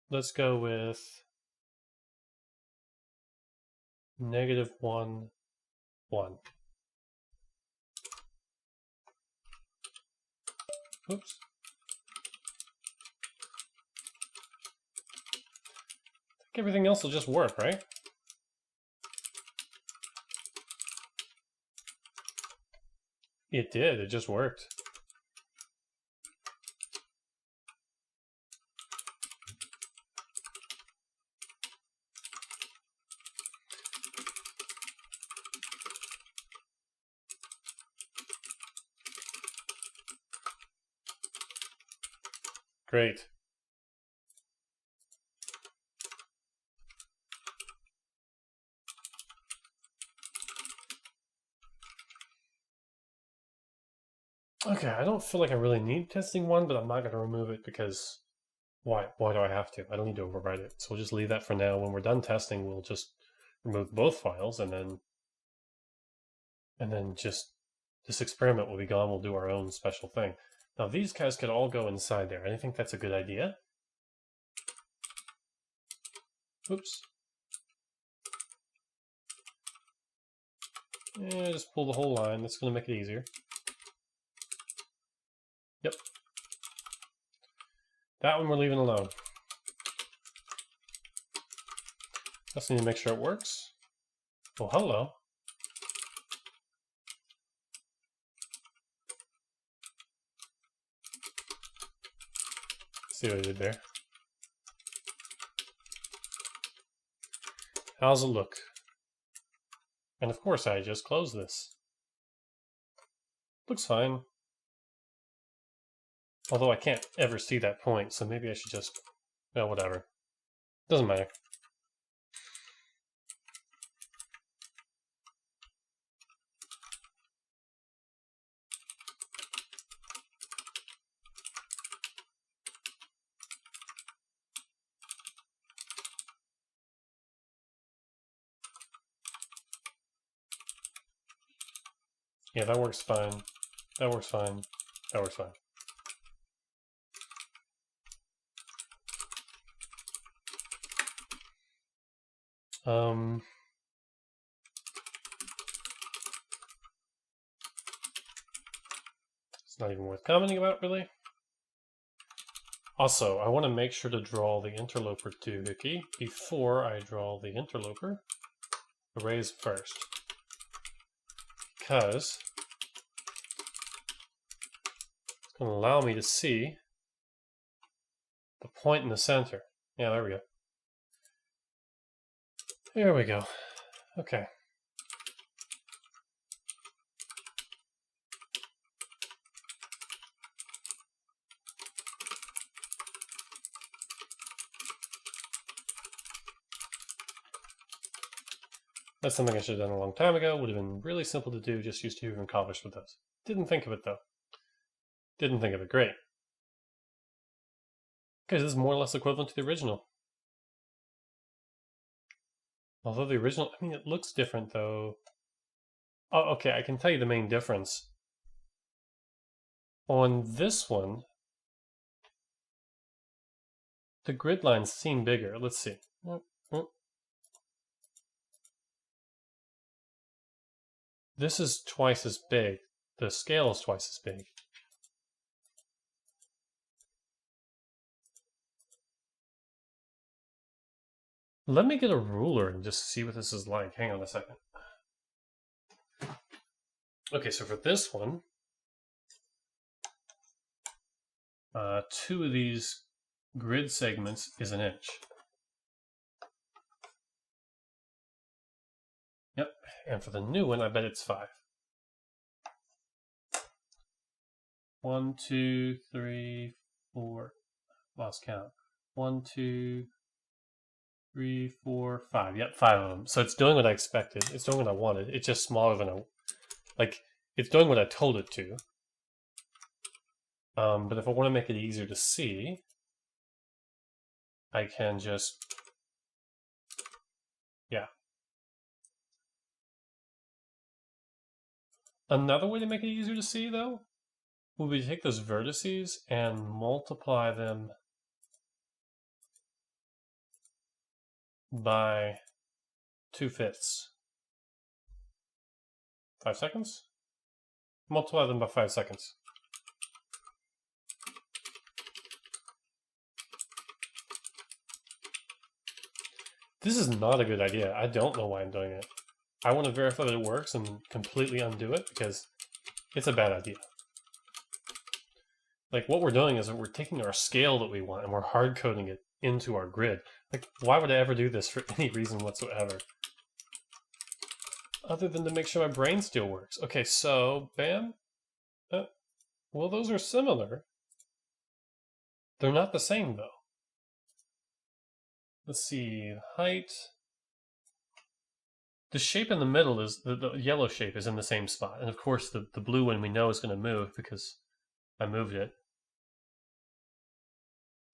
Let's go with -1 1. Oops. I think everything else will just work, right? It did, it just worked. Great. Okay, I don't feel like I really need testing 1, but I'm not going to remove it because why? Why do I have to? I don't need to overwrite it. So we'll just leave that for now. When we're done testing, we'll just remove both files and then just this experiment will be gone. We'll do our own special thing. Now these guys could all go inside there. I think that's a good idea. Oops. Yeah, just pull the whole line. That's going to make it easier. Yep. That one we're leaving alone. Just need to make sure it works. Oh, hello. See what I did there. How's it look? And of course I just closed this. Looks fine. Although I can't ever see that point, so maybe I should just... well, whatever. Doesn't matter. Yeah, that works fine. That works fine. That works fine. It's not even worth commenting about, really. Also, I want to make sure to draw the interloper doohickey before I draw the interloper. Erase first. Because it's going to allow me to see the point in the center. Yeah, there we go. There we go. Okay. That's something I should have done a long time ago. Would have been really simple to do, just use two and accomplish with those. Didn't think of it though. Didn't think of it. Great. Okay, this is more or less equivalent to the original. Although the original, I mean, it looks different though. Oh, okay, I can tell you the main difference. On this one, the grid lines seem bigger. Let's see. This is twice as big. The scale is twice as big. Let me get a ruler and just see what this is like. Hang on a second. Okay, so for this one, 2 of these grid segments is 1 inch. Yep, and for the new one, I bet it's 5. 1, 2, 3, 4. Lost count. 1, 2, 3, 4, 5. Yep, 5 of them. So it's doing what I expected. It's doing what I wanted. It's just smaller than it's doing what I told it to. But if I want to make it easier to see, I can just, yeah. Another way to make it easier to see, though, would be to take those vertices and multiply them by 2/5. 5 seconds? Multiply them by 5 seconds. This is not a good idea. I don't know why I'm doing it. I want to verify that it works and completely undo it because it's a bad idea. Like, what we're doing is we're taking our scale that we want and we're hard coding it into our grid. Like, why would I ever do this for any reason whatsoever? Other than to make sure my brain still works. Okay, so, bam. Well, those are similar. They're not the same, though. Let's see, height. The shape in the middle is, the yellow shape is in the same spot. And of course, the blue one we know is going to move because I moved it.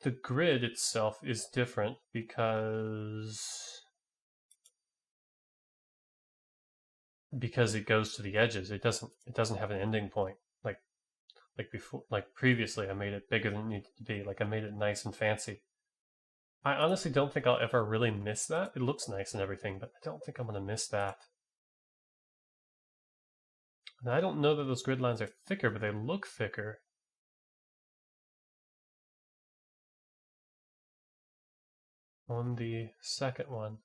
The grid itself is different because it goes to the edges. It doesn't have an ending point. Like before, like previously, I made it bigger than it needed to be. Like I made it nice and fancy. I honestly don't think I'll ever really miss that. It looks nice and everything, but I don't think I'm going to miss that. And I don't know that those grid lines are thicker, but they look thicker. On the second one.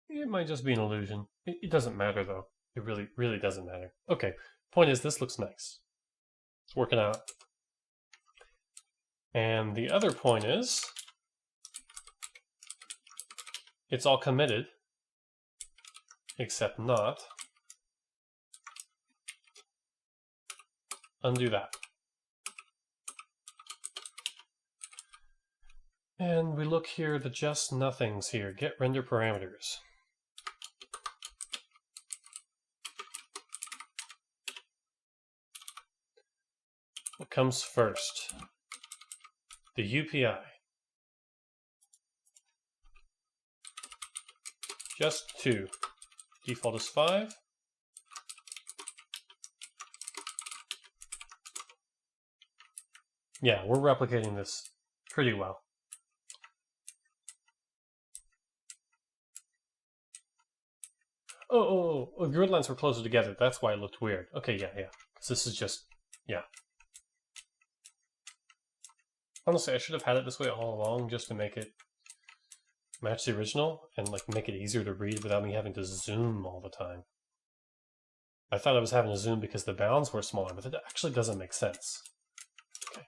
It might just be an illusion. It doesn't matter, though. It really, really doesn't matter. Okay, point is, this looks nice. It's working out. And the other point is, it's all committed, except not. Undo that. And we look here, the just nothings here. Get render parameters. What comes first? The UPI. Just 2. Default is 5. Yeah, we're replicating this pretty well. Oh, the grid lines were closer together. That's why it looked weird. Okay, yeah. Because this is just, yeah. Honestly, I should have had it this way all along just to make it match the original and like make it easier to read without me having to zoom all the time. I thought I was having to zoom because the bounds were smaller, but it actually doesn't make sense. Okay.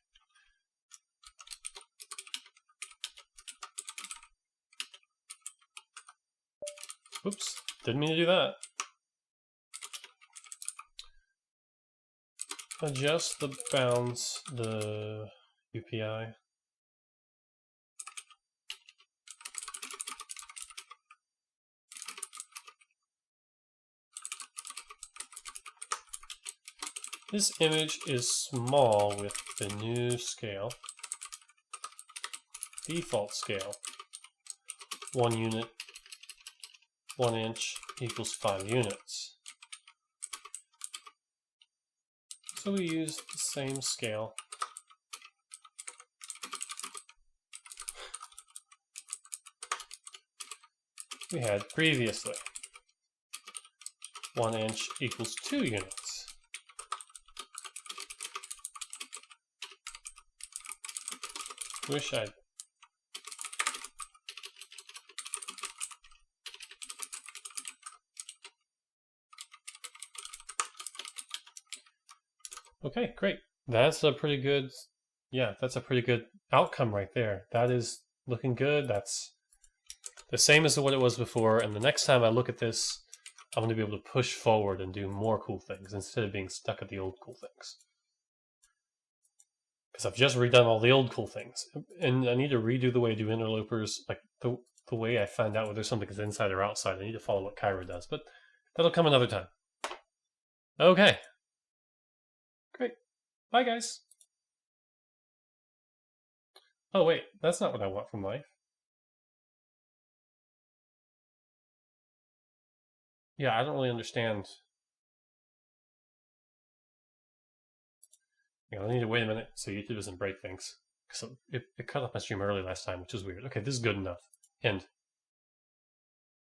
Oops, didn't mean to do that. Adjust the bounds, the UPI. This image is small with the new scale. Default scale. 1 unit, 1 inch equals 5 units. So we use the same scale. We had previously. 1 inch equals 2 units. Wish I'd... Okay, great. That's a pretty good, that's a pretty good outcome right there. That is looking good. That's the same as what it was before. And the next time I look at this, I'm going to be able to push forward and do more cool things instead of being stuck at the old cool things. Because I've just redone all the old cool things. And I need to redo the way I do interlopers, like the way I find out whether something is inside or outside. I need to follow what Kyra does, but that'll come another time. Okay. Great. Bye, guys. Oh, wait. That's not what I want from life. Yeah, I don't really understand. I need to wait a minute so YouTube doesn't break things. Because it cut off my stream early last time, which is weird. Okay, this is good enough. End.